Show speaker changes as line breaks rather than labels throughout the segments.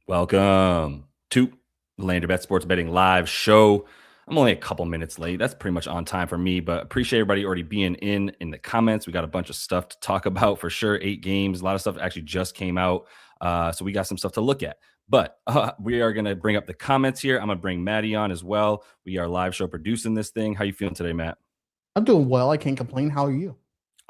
Welcome to the Land Your Bet Sports Betting Live show. I'm only a couple minutes late. That's pretty much on time for me, but appreciate everybody already being in the comments. We got a bunch of stuff to talk about for sure. 8 games, a lot of stuff actually just came out. So we got some stuff to look at. But we are going to bring up the comments here. I'm going to bring Maddie on as well. We are live show producing this thing. How you feeling today, Matt?
I'm doing well. I can't complain. How are you?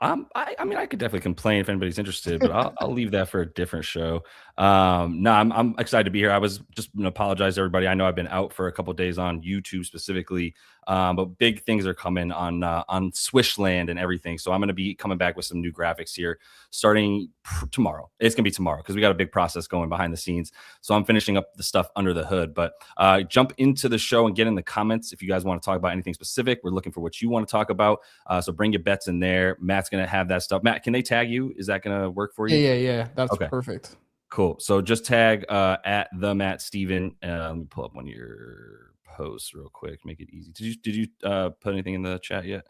I mean, I could definitely complain if anybody's interested, but I'll leave that for a different show. No, I'm excited to be here. I was just going to apologize to everybody. I know I've been out for a couple of days on YouTube specifically, but big things are coming on SwishLand and everything. So I'm going to be coming back with some new graphics here starting tomorrow. It's going to be tomorrow because we got a big process going behind the scenes. So I'm finishing up the stuff under the hood, but jump into the show and get in the comments if you guys want to talk about anything specific. We're looking for what you want to talk about. So bring your bets in there. Matt's going to have that stuff. Matt, can they tag you? Is that going to work for you?
Yeah. That's
okay.
Perfect.
Cool. So just tag at the Matt Steven. Let me pull up one of your posts real quick. Make it easy. Did you put anything in the chat yet?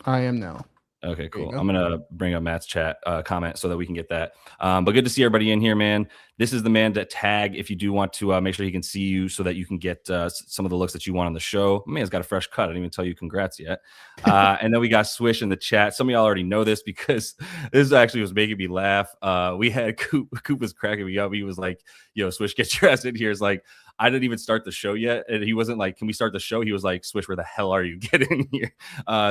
I am now.
Okay, cool. I'm going to bring up Matt's chat comment so that we can get that. But good to see everybody in here, man. This is the man to tag if you do want to make sure he can see you so that you can get some of the looks that you want on the show. Man's got a fresh cut. I didn't even tell you congrats yet. And then we got Swish in the chat. Some of y'all already know this because this actually was making me laugh. We had Coop was cracking me up. He was like, yo, Swish, get your ass in here. It's like, I didn't even start the show yet. And he wasn't like, can we start the show? He was like, Swish, where the hell are you? Get in here.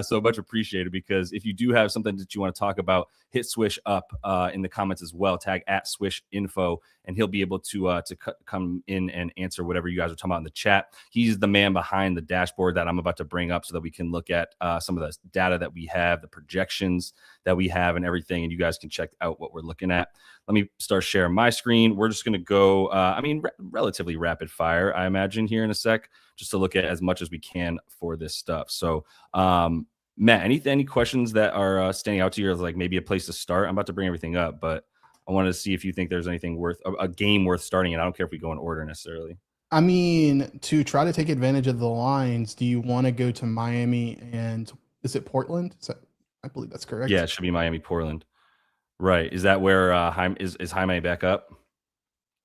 So much appreciated, because if you do have something that you want to talk about, hit Swish up in the comments as well. Tag at Swish Info, and he'll be able to come in and answer whatever you guys are talking about in the chat. He's the man behind the dashboard that I'm about to bring up so that we can look at some of the data that we have, the projections that we have and everything. And you guys can check out what we're looking at. Let me start sharing my screen. We're just going to go, relatively rapid fire, I imagine, here in a sec, just to look at as much as we can for this stuff. So, Matt, any questions that are standing out to you as like maybe a place to start? I'm about to bring everything up, but I wanted to see if you think there's anything worth a game worth starting. And I don't care if we go in order necessarily.
I mean, to try to take advantage of the lines, do you want to go to Miami and is it Portland? I believe that's correct.
Yeah, it should be Miami, Portland. Right. Is that where is Jaime back up?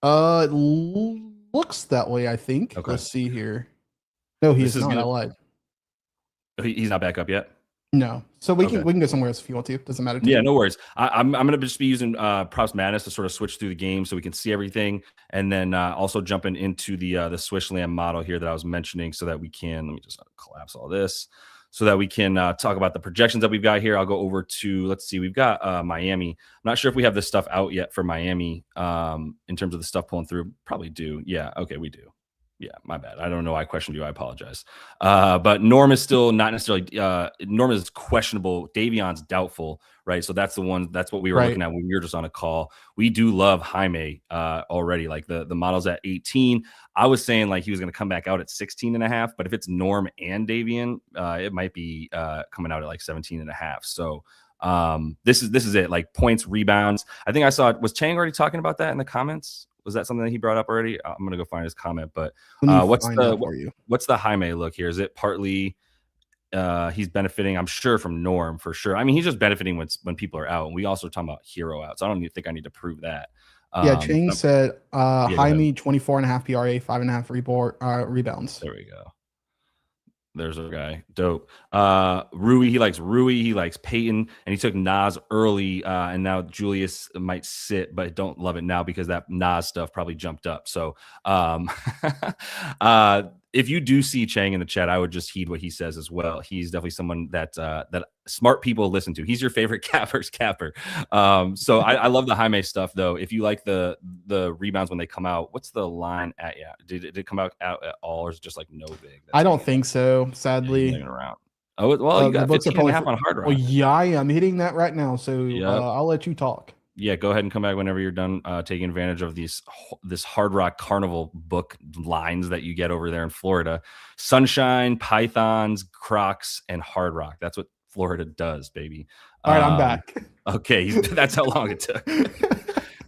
It looks that way, I think. Okay. Let's see here. No, he's not. I lied.
He's not back up yet?
No. So we can go somewhere else if you want to. Doesn't matter to
me. No worries. I'm going to just be using PropsMadness to sort of switch through the game so we can see everything, and then also jumping into the SwishLand model here that I was mentioning so that we can, let me just collapse all this, so that we can talk about the projections that we've got here. I'll go over to, let's see, we've got Miami. I'm not sure if we have this stuff out yet for Miami in terms of the stuff pulling through. Probably do. Yeah, okay, we do. Yeah, my bad. I don't know why I questioned you. I apologize. But Norm is still not necessarily Norm is questionable. Davion's doubtful, right? So that's the one. That's what we were looking at when we were just on a call. We do love Jaime already. Like the model's at 18. I was saying like he was going to come back out at 16.5, but if it's Norm and Davion, it might be coming out at like 17.5. So this is it. Like points, rebounds. I think I saw it. Was Chang already talking about that in the comments? Was that something that he brought up already? I'm going to go find his comment, but what's the Jaime look here? Is it partly he's benefiting, I'm sure, from Norm for sure. I mean, he's just benefiting when people are out, and we also are talking about hero out. So I don't even think I need to prove that.
Chang said Jaime 24.5 PRA, 5.5 rebounds.
There we go. There's a guy. Dope. Rui, he likes Rui. He likes Peyton. And he took Nas early. And now Julius might sit, but don't love it now because that Nas stuff probably jumped up. So if you do see Chang in the chat, I would just heed what he says as well. He's definitely someone that smart people listen to. He's your favorite capper's capper. So I love the Jaime stuff, though. If you like the rebounds when they come out, what's the line at? Yeah, did it come out at all, or is it just like no big?
I don't think so, sadly.
Around. Oh, well, you got 15.5 on Hard Rock.
Well, yeah, I'm hitting that right now, so I'll let you talk.
Yeah, go ahead and come back whenever you're done taking advantage of this Hard Rock Carnival book lines that you get over there in Florida. Sunshine, Pythons, Crocs, and Hard Rock. That's what Florida does, baby.
All right, I'm back.
Okay, that's how long it took.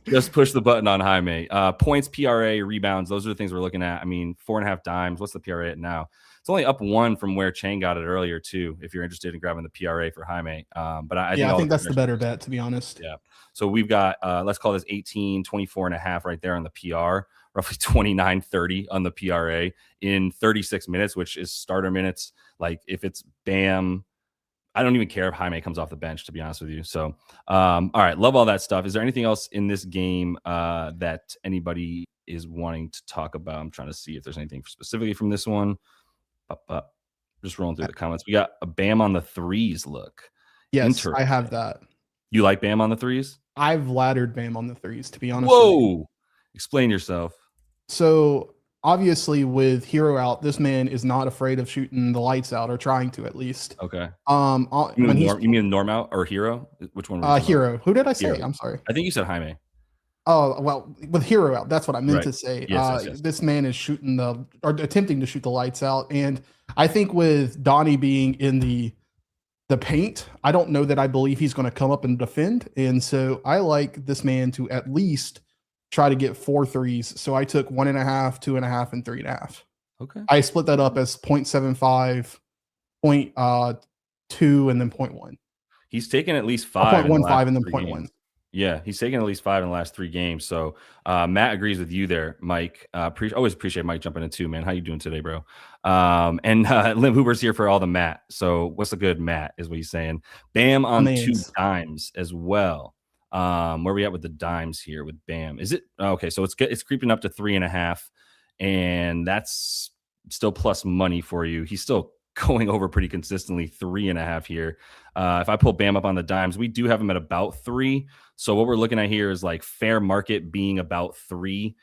Just push the button on Jaime. Points, PRA, rebounds. Those are the things we're looking at. I mean, 4.5 dimes. What's the PRA at now? It's only up 1 from where Chang got it earlier too. If you're interested in grabbing the PRA for Jaime, but I
think that's the better bet, to be honest.
Yeah. So we've got let's call this 18, 24.5 right there on the PR, roughly 29-30 on the PRA in 36 minutes, which is starter minutes. Like if it's Bam, I don't even care if Jaime comes off the bench, to be honest with you. So, all right, love all that stuff. Is there anything else in this game that anybody is wanting to talk about? I'm trying to see if there's anything specifically from this one. Just rolling through the comments. We got a Bam on the threes look.
Yes, I have that.
You like Bam on the threes?
I've laddered Bam on the threes, to be honest.
Whoa! Explain yourself.
So obviously, with Hero out, this man is not afraid of shooting the lights out, or trying to, at least.
Okay.
You
mean Norm out or Hero? Which one?
Hero. Who did I say?
Hero.
I'm sorry.
I think you said Jaime.
Oh, well, with Hero out, that's what I meant to say.
Yes.
This man is attempting to shoot the lights out, and I think with Donnie being in the paint, I don't know that I believe he's going to come up and defend, and so I like this man to at least try to get 4 threes. So I took 1.5, 2.5, and 3.5.
Okay.
I split that up as 0.75, 0.2, and then 0.1.
He's taken at least 5.
0.15 and then 0.1.
Yeah, he's taken at least 5 in the last 3 games. So Matt agrees with you there, Mike. Always appreciate Mike jumping in too, man. How you doing today, bro? And Lim Hoover's here for all the Matt. So what's a good Matt is what he's saying. Bam on 2 dimes as well. Where we at with the dimes here with Bam? Is it okay? So it's creeping up to 3.5, and that's still plus money for you. He's still going over pretty consistently 3.5 here. If I pull Bam up on the dimes, we do have him at about 3. So what we're looking at here is like fair market being about 3.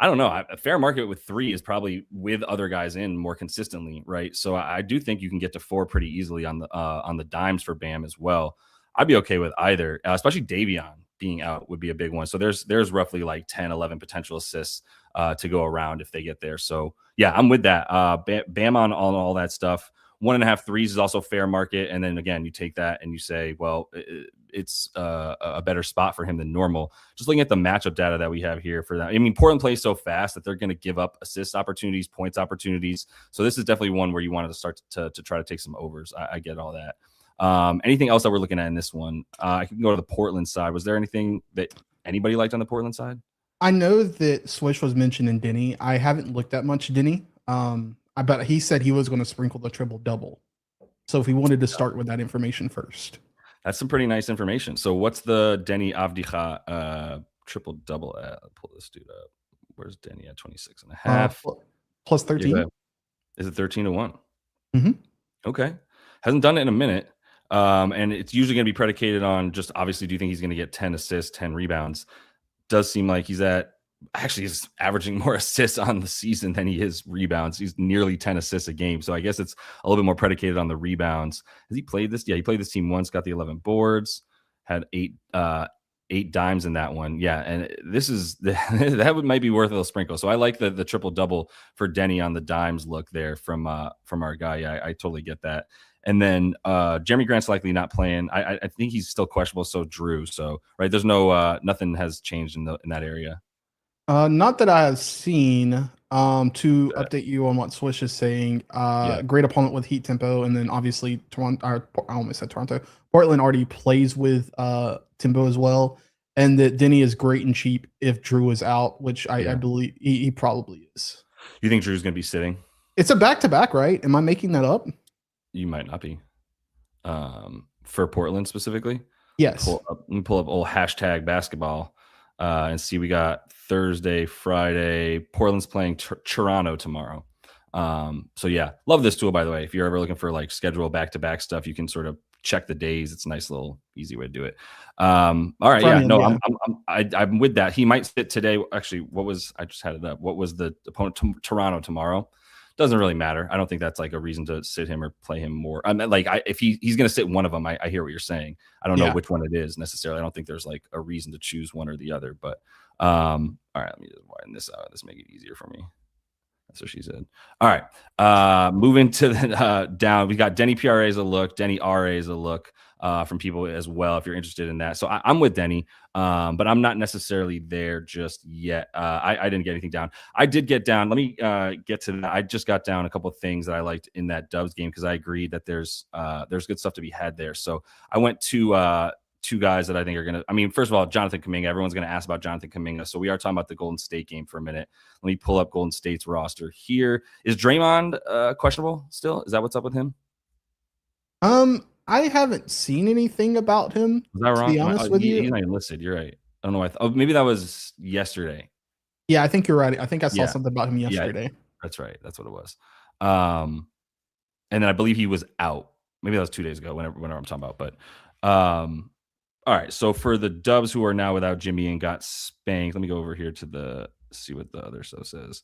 I don't know. A fair market with 3 is probably with other guys in more consistently, right? So I do think you can get to 4 pretty easily on the dimes for Bam as well. I'd be okay with either, especially Davion being out would be a big one. So there's roughly like 10, 11 potential assists to go around if they get there. So yeah, I'm with that. Bam on all that stuff. 1.5 threes is also fair market. And then again, you take that and you say, well, it's a better spot for him than normal. Just looking at the matchup data that we have here for that. I mean, Portland plays so fast that they're going to give up assist opportunities, points opportunities. So this is definitely one where you wanted to start to try to take some overs. I get all that. Anything else that we're looking at in this one? I can go to the Portland side. Was there anything that anybody liked on the Portland side?
I know that Swish was mentioned in Denny. I haven't looked at much Denny. But he said he was going to sprinkle the triple double. So if he wanted to start with that information first.
That's some pretty nice information. So what's the Denny Avdicha triple double at? I'll pull this dude up. Where's Denny at 26.5?
Plus 13.
Is it 13-1?
Mm-hmm.
Okay. Hasn't done it in a minute. And it's usually going to be predicated on just obviously, do you think he's going to get 10 assists, 10 rebounds? Does seem like he's averaging more assists on the season than he is rebounds. He's nearly 10 assists a game. So I guess it's a little bit more predicated on the rebounds. Has he played this? Yeah, he played this team once, got the 11 boards, had 8 dimes in that one. Yeah, and this is that might be worth a little sprinkle. So I like the triple double for Denny on the dimes look there from our guy. Yeah, I totally get that. And then Jeremy Grant's likely not playing. I think he's still questionable. So Drew. So right, there's no nothing has changed in that area.
Not that I have seen. To update you on what Swish is saying, great opponent with heat tempo, and then obviously Toronto. I almost said Toronto. Portland already plays with tempo as well, and that Denny is great and cheap if Drew is out, which I believe he probably is.
You think Drew's going to be sitting?
It's a back-to-back, right? Am I making that up?
You might not be. For Portland specifically?
Yes.
Let me pull up old hashtag basketball and see. We got Thursday, Friday. Portland's playing Toronto tomorrow. So yeah, love this tool, by the way. If you're ever looking for like schedule back-to-back stuff, you can sort of check the days. It's a nice little easy way to do it. All right. Yeah, no, I'm with that. He might sit today. Actually, I just had it up. What was the opponent Toronto tomorrow? Doesn't really matter. I don't think that's like a reason to sit him or play him more. I mean, like if he's going to sit one of them, I hear what you're saying. I don't know which one it is necessarily. I don't think there's like a reason to choose one or the other, but all right, let me just widen this out. This make it easier for me. That's what she said. All right. Moving to the down. We got Denny PRA as a look, Denny RA as a look. from people as well if you're interested in that. So I'm with Denny, but I'm not necessarily there just yet. I didn't get anything down. I did get down. Let me get to that. I just got down a couple of things that I liked in that Dubs game because I agreed that there's good stuff to be had there. So I went to two guys that I think are going to, I mean, first of all, Jonathan Kuminga, everyone's going to ask about Jonathan Kuminga. So we are talking about the Golden State game for a minute. Let me pull up Golden State's roster here. Is Draymond questionable still? Is that what's up with him?
I haven't seen anything about him.
Was that wrong?
To be honest with you,
he's not even listed. You're right. I don't know why. Maybe that was yesterday.
Yeah, I think you're right. I think I saw something about him yesterday.
Yeah, that's right. That's what it was. And then I believe he was out. Maybe that was 2 days ago, whenever I'm talking about. But all right. So for the Dubs who are now without Jimmy and got spanked, let me go over here to see what the other stuff says.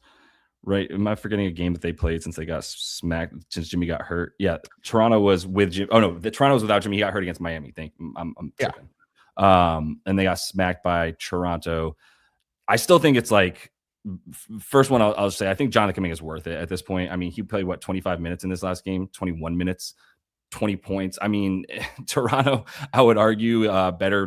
Right. Am I forgetting a game that they played since they got smacked, since Jimmy got hurt? Yeah. Toronto was with Jimmy. Oh, no. The Toronto was without Jimmy. He got hurt against Miami. I'm tripping. And they got smacked by Toronto. I still think it's like, first one I'll say, I think Jonathan Kuminga is worth it at this point. I mean, he played, 25 minutes in this last game, 21 minutes. 20 points. I mean, Toronto, I would argue better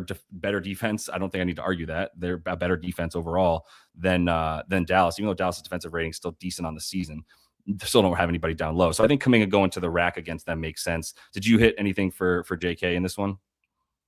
defense. I don't think I need to argue that. They're a better defense overall than Dallas, even though Dallas' defensive rating is still decent on the season. They still don't have anybody down low. So I think Kuminga going to the rack against them makes sense. Did you hit anything for JK in this one?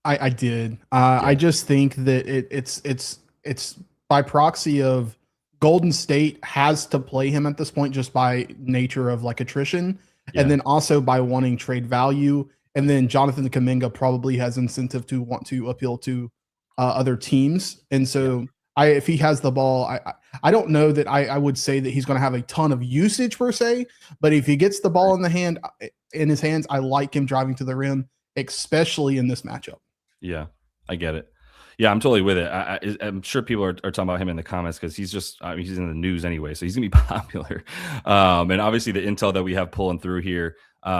I did. I just think that it's by proxy of Golden State has to play him at this point just by nature of like attrition. And then also by wanting trade value. And then Jonathan Kuminga probably has incentive to want to appeal to other teams. And so if he has the ball, I don't know that I would say that he's going to have a ton of usage per se, but if he gets the ball in his hands, I like him driving to the rim, especially in this matchup.
Yeah, I get it. Yeah, I'm totally with it. I'm sure people are talking about him in the comments because he's just he's in the news anyway, so he's gonna be popular. And obviously, the intel that we have pulling through here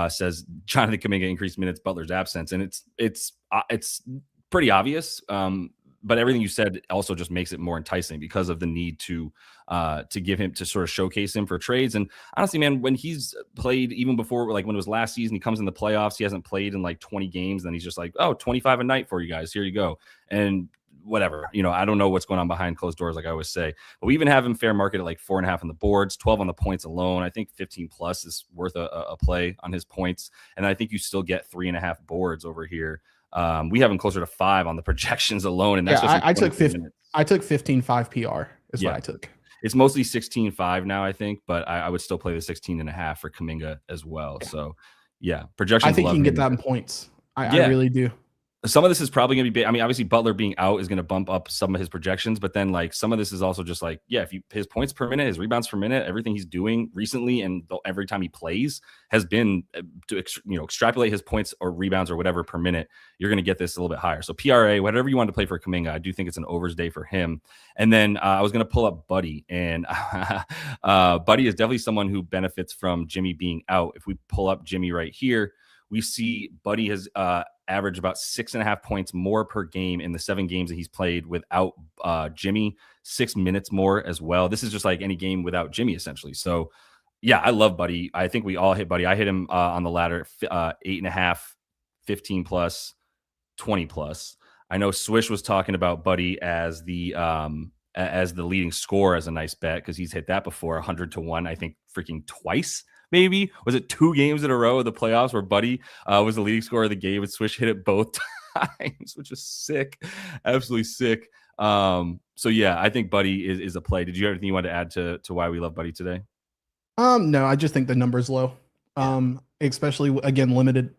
says Jonathan Kuminga increased minutes, Butler's absence, and it's pretty obvious. But everything you said also just makes it more enticing because of the need to give him, to sort of showcase him for trades. And honestly, man, when he's played, even before, like when it was last season, he comes in the playoffs, he hasn't played in like 20 games. Then he's just like, oh, 25 a night for you guys. Here you go. And whatever, I don't know what's going on behind closed doors, like I always say, but we even have him fair market at like 4.5 on the boards, 12 on the points alone. I think 15 plus is worth a play on his points. And I think you still get 3.5 boards over here. We have him closer to 5 on the projections alone, and that's
I took 15. I took 15.5 PR is what I took.
It's mostly 16.5 now, I think, but I would still play the 16.5 for Kuminga as well. So yeah, projections.
I think you can get that in points. I really do.
Some of this is probably going to be, I mean, obviously Butler being out is going to bump up some of his projections, but then like some of this is also just like, if his points per minute, his rebounds per minute, everything he's doing recently and every time he plays has been to extrapolate his points or rebounds or whatever per minute, you're going to get this a little bit higher. So PRA, whatever you want to play for Kuminga, I do think it's an overs day for him. And then I was going to pull up Buddy, and Buddy is definitely someone who benefits from Jimmy being out. If we pull up Jimmy right here, we see Buddy has averaged about 6.5 points more per game in the 7 games that he's played without Jimmy, 6 minutes more as well. This is just like any game without Jimmy, essentially. So, yeah, I love Buddy. I think we all hit Buddy. I hit him on the ladder, 8.5, 15 plus, 20 plus. I know Swish was talking about Buddy as the leading scorer as a nice bet because he's hit that before, 100 to 1, I think freaking twice. Maybe was it 2 games in a row of the playoffs where Buddy was the leading scorer of the game and Swish hit it both times, which is sick, absolutely sick. So yeah, I think Buddy is a play. Did you have anything you wanted to add to why we love Buddy today?
No, I just think the number's low. Especially again limited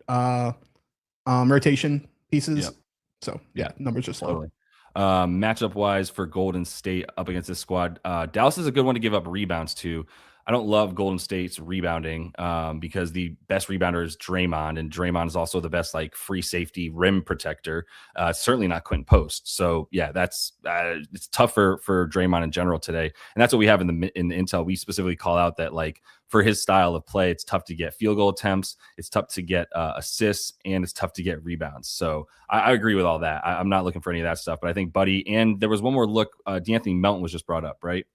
rotation pieces. Yep. So numbers just low.
Totally. Matchup wise for Golden State up against this squad, Dallas is a good one to give up rebounds to. I don't love Golden State's rebounding because the best rebounder is Draymond, and Draymond is also the best like free safety rim protector. Certainly not Quentin Post. So yeah, that's it's tough for Draymond in general today, and that's what we have in the intel. We specifically call out that like for his style of play, it's tough to get field goal attempts, it's tough to get assists, and it's tough to get rebounds. So I agree with all that. I'm not looking for any of that stuff, but I think Buddy, and there was one more look. D'Anthony Melton was just brought up, right?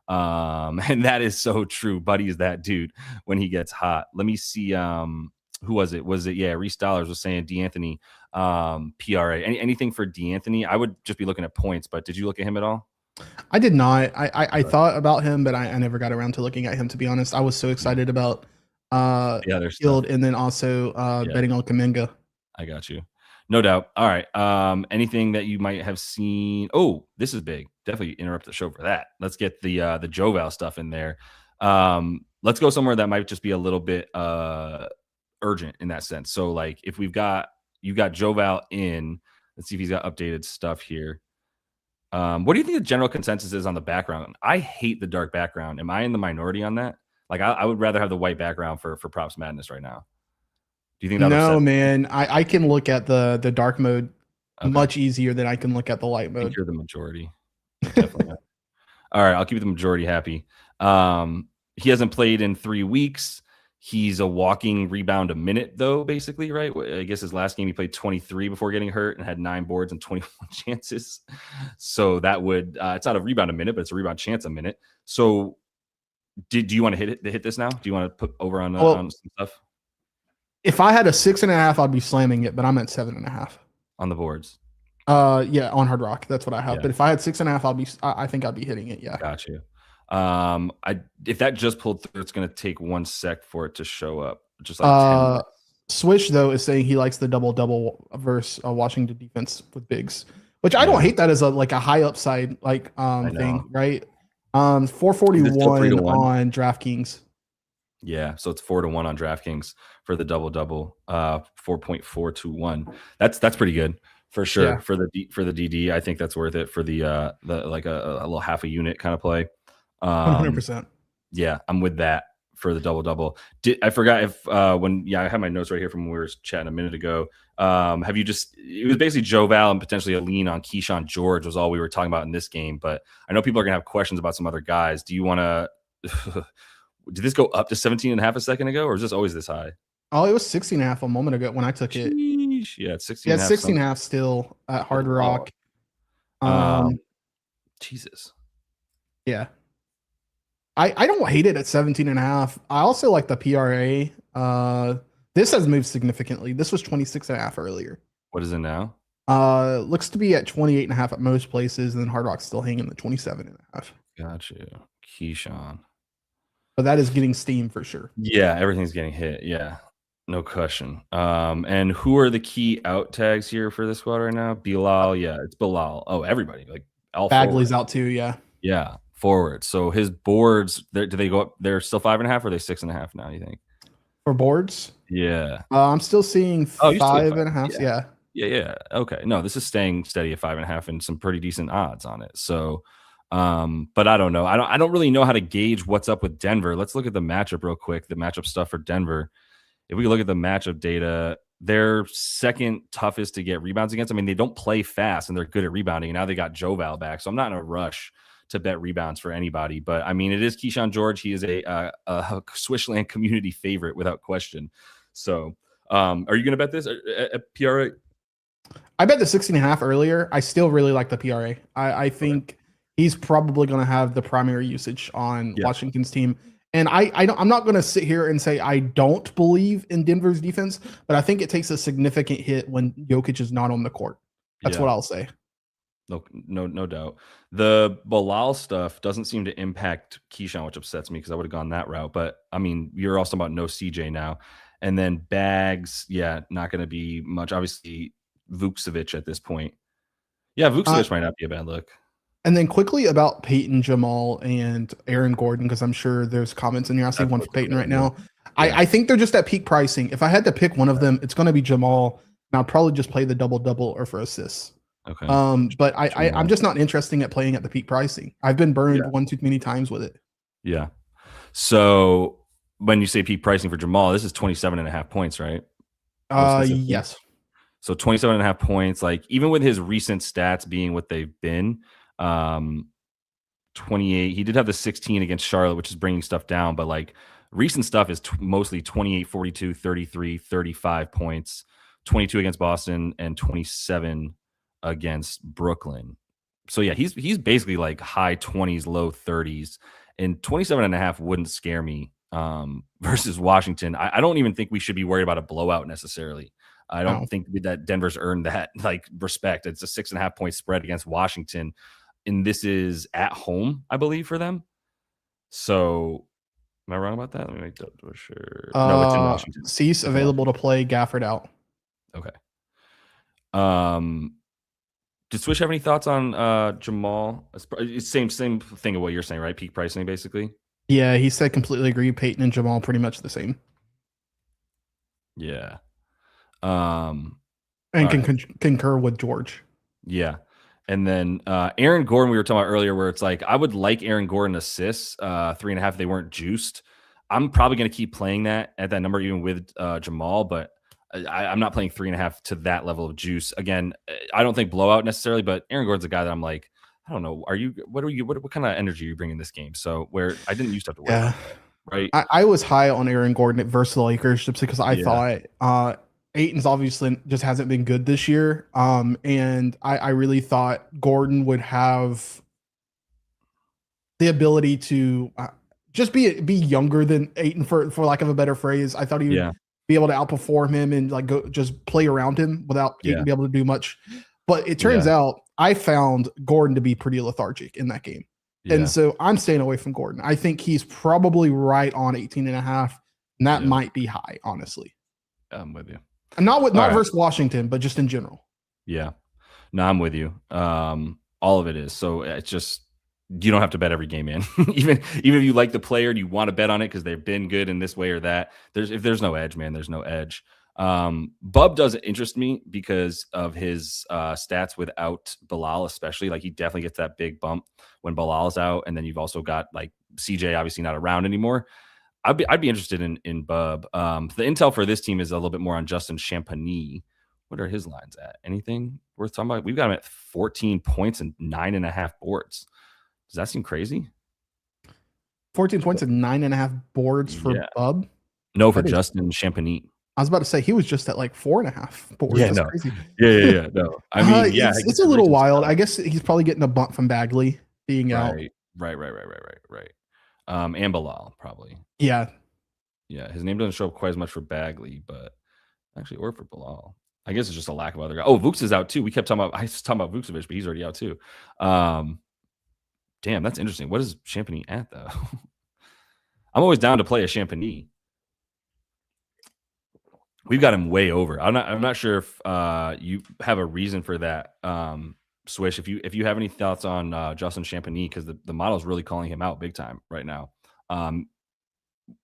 And that is so true. Buddy is that dude when he gets hot. Let me see. who was it? Reese Dollars was saying D'Anthony, PRA. Anything for D'Anthony? I would just be looking at points, but did you look at him at all?
I did not. I thought about him, but I never got around to looking at him, to be honest. I was so excited about
other
Field
stuff.
and then also betting on Kaminga.
I got you. No doubt. All right. Anything that you might have seen? Oh, this is big. Definitely interrupt the show for that. Let's get the Joval stuff in there. Let's go somewhere that might just be a little bit urgent in that sense. So, like, if you got Joval in, let's see if he's got updated stuff here. What do you think the general consensus is on the background? I hate the dark background. Am I in the minority on that? Like, I would rather have the white background for PropsMadness right now. Do you think that?
No, man. I can look at the dark mode much easier than I can look at the light mode. I
think you're the majority. Definitely. All right, I'll keep the majority happy. He hasn't played in 3 weeks. He's a walking rebound a minute, though, basically, right? I guess his last game he played 23 before getting hurt and had 9 boards and 21 chances. So that would it's not a rebound a minute, but it's a rebound chance a minute. So do you want to hit this now? Do you want to put over on some stuff?
If I had a 6.5, I'd be slamming it, but I'm at 7.5
on the boards.
Yeah, on Hard Rock, that's what I have. Yeah. But if I had 6.5, I think I'd be hitting it. Yeah,
got you. If that just pulled through, it's going to take 1 sec for it to show up. Just like 10
Swish though is saying he likes the double versus Washington defense with bigs, which I don't hate that as a high upside thing, right? 441 on DraftKings.
Yeah, so it's 4-1 on DraftKings for the double 4.421. That's pretty good for sure. Yeah. For the DD. I think that's worth it for the like a little half a unit kind of play.
100%.
Yeah, I'm with that for the double. I forgot if I had my notes right here from when we were chatting a minute ago. It was basically Joval and potentially a lean on Keyshawn George was all we were talking about in this game, but I know people are gonna have questions about some other guys. Do you want to did this go up to 17.5 a second ago, or is this always this high?
Oh, it was 16.5 a moment ago when I took it.
Yeah, it's 16.5.
Yeah, 16.5 still at Hard Rock.
Jesus.
Yeah. I don't hate it at 17.5. I also like the PRA. This has moved significantly. This was 26.5 earlier.
What is it now?
Looks to be at 28.5 at most places, and then Hard Rock's still hanging the 27.5.
Got you. Keyshawn.
But that is getting steam for sure.
Yeah, everything's getting hit. Yeah, no question. And who are the key out tags here for this squad right now? Bilal. Yeah, it's Bilal. Oh, everybody. Like
Bagley's out too. Yeah.
Yeah, forward. So his boards, do they go up? They're still 5.5, or are they 6.5 now? You think
for boards?
Yeah.
I'm still seeing 5.5. Yeah.
Yeah. Okay. No, this is staying steady at 5.5 and some pretty decent odds on it. So. But I don't know. I don't really know how to gauge what's up with Denver. Let's look at the matchup real quick. The matchup stuff for Denver. If we look at the matchup data, they're second toughest to get rebounds against. I mean, they don't play fast and they're good at rebounding. And now they got Joval back, so I'm not in a rush to bet rebounds for anybody. But I mean, it is Keyshawn George. He is a SwishLand community favorite without question. So, are you going to bet this at PRA?
I bet the 16.5 earlier. I still really like the PRA. I think. He's probably going to have the primary usage on Washington's team. And I'm not going to sit here and say I don't believe in Denver's defense, but I think it takes a significant hit when Jokic is not on the court. That's what I'll say.
No doubt. The Bilal stuff doesn't seem to impact Keyshawn, which upsets me because I would have gone that route. But, I mean, you're also about no CJ now. And then Bags, not going to be much. Obviously, Vucevic at this point. Yeah, Vucevic might not be a bad look.
And then quickly about Peyton, Jamal, and Aaron Gordon, because I'm sure there's comments in here. I see one for Peyton right now. Yeah. I think they're just at peak pricing. If I had to pick one of them, it's going to be Jamal. And I'll probably just play the double or for assists.
Okay.
But I'm just not interested at playing at the peak pricing. I've been burned one too many times with it.
Yeah. So when you say peak pricing for Jamal, this is 27.5 points, right?
Yes.
So 27.5 points. Like even with his recent stats being what they've been. 28. He did have the 16 against Charlotte, which is bringing stuff down, but like recent stuff is mostly 28, 42, 33, 35 points, 22 against Boston and 27 against Brooklyn. So yeah, he's basically like high 20s, low 30s, and 27.5 wouldn't scare me versus Washington. I don't even think we should be worried about a blowout necessarily. I don't think that Denver's earned that like respect. It's a 6.5 point spread against Washington, and this is at home, I believe, for them. So, am I wrong about that? Let me make that for sure. No, it's in Washington.
Cease available to play. Gafford out.
Okay. Did Swish have any thoughts on Jamal? It's same thing of what you're saying, right? Peak pricing, basically.
Yeah, he said completely agree. Peyton and Jamal pretty much the same.
Yeah.
And concur with George.
Yeah. And then Aaron Gordon, we were talking about earlier, where it's like I would like Aaron Gordon assists 3.5. They weren't juiced. I'm probably going to keep playing that at that number, even with Jamal, but I'm not playing 3.5 to that level of juice. Again, I don't think blowout necessarily, but Aaron Gordon's a guy that I'm like, I don't know. What kind of energy are you bringing this game? So where I didn't used to have to worry about that, right?
I was high on Aaron Gordon versus the Lakers just because I thought Ayton's obviously just hasn't been good this year. And I really thought Gordon would have the ability to just be younger than Ayton for lack of a better phrase. I thought he would be able to outperform him and like go just play around him without Ayton be able to do much. But it turns out I found Gordon to be pretty lethargic in that game. Yeah. And so I'm staying away from Gordon. I think he's probably right on 18.5. And that might be high, honestly.
I'm with you.
And not versus Washington, but just in general.
Yeah. No, I'm with you. All of it is. So it's just, you don't have to bet every game in. even if you like the player and you want to bet on it because they've been good in this way or that. If there's no edge, man, there's no edge. Bub doesn't interest me because of his stats without Bilal, especially. Like he definitely gets that big bump when Bilal's out, and then you've also got like CJ obviously not around anymore. I'd be interested in Bub. The intel for this team is a little bit more on Justin Champagny. What are his lines at? Anything worth talking about? We've got him at 14 points and 9.5 boards. Does that seem crazy?
14 points and 9.5 boards for Bub?
No, for Justin Champagny.
I was about to say he was just at like 4.5 boards.
Yeah,
That's crazy.
Yeah. No, I mean,
it's a little wild. I guess he's probably getting a bump from Bagley being out.
Right. And Bilal probably.
Yeah.
His name doesn't show up quite as much for Bagley, but actually, or for Bilal. I guess it's just a lack of other guys. Oh, Vooks is out too. I was talking about Vucevic, but he's already out too. Damn, that's interesting. What is Champagny at though? I'm always down to play a Champagny. We've got him way over. I'm not sure if you have a reason for that, Swish. If you have any thoughts on Justin Champagny, because the model is really calling him out big time right now.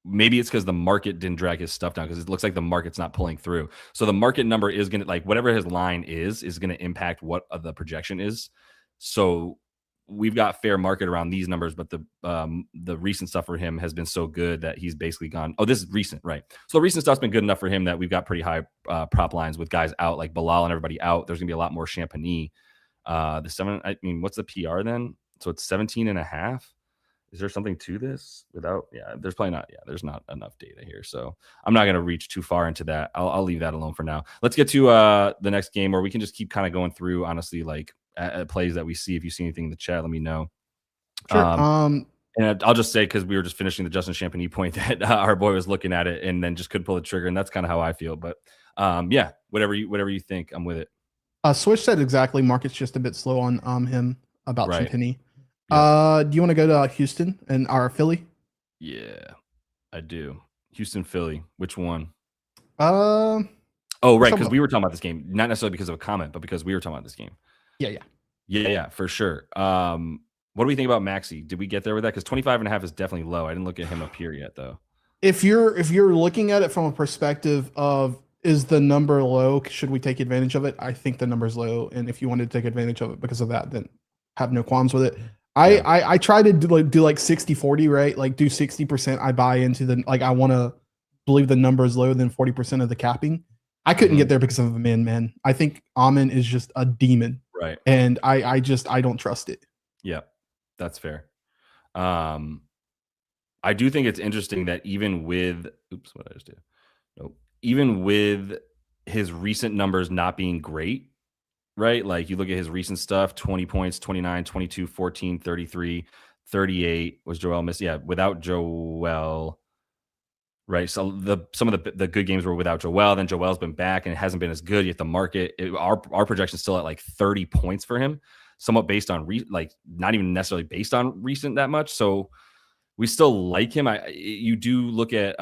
Maybe it's because the market didn't drag his stuff down, because it looks like the market's not pulling through. So the market number is going to, like, whatever his line is going to impact what the projection is. So we've got fair market around these numbers, but the recent stuff for him has been so good that he's basically gone. Oh, this is recent, right? So the recent stuff's been good enough for him that we've got pretty high prop lines with guys out, like Bilal and everybody out. There's gonna be a lot more Champagny. What's the PR then? So it's 17.5. Is there something to this? There's probably not. There's not enough data here, so I'm not gonna reach too far into that. I'll leave that alone for now. Let's get to the next game, where we can just keep kind of going through, honestly, like plays that we see. If you see anything in the chat, let me know.
Sure.
And I'll just say, because we were just finishing the Justin Champagny point, that our boy was looking at it and then just couldn't pull the trigger, and that's kind of how I feel. But whatever you think, I'm with it.
Swish said exactly. Market's just a bit slow on him about Champagny.
Yeah.
Do you want to go to Houston and our Philly?
Yeah, I do. Houston, Philly. Which one?
Oh,
right, because we were talking about this game, not necessarily because of a comment, but because we were talking about this game. Yeah, for sure. What do we think about Maxey? Did we get there with that? Because 25.5 is definitely low. I didn't look at him up here yet, though.
If you're looking at it from a perspective of, is the number low, should we take advantage of it? I think the number's low, and if you wanted to take advantage of it because of that, then have no qualms with it. I try to do like 60-40, right? Like do 60%. I buy into I want to believe the number is lower than 40% of the capping. I couldn't get there because of a man. I think Amin is just a demon.
Right.
And I don't trust it.
Yeah, that's fair. I do think it's interesting that even with even with his recent numbers not being great, right? Like you look at his recent stuff, 20 points, 29, 22, 14, 33, 38. Was Joel missed? Yeah, without Joel, Right. So some of the good games were without Joel. Then Joel's been back and it hasn't been as good yet. The market, our projection is still at like 30 points for him, somewhat based on like not even necessarily based on recent that much. So we still like him. You do look at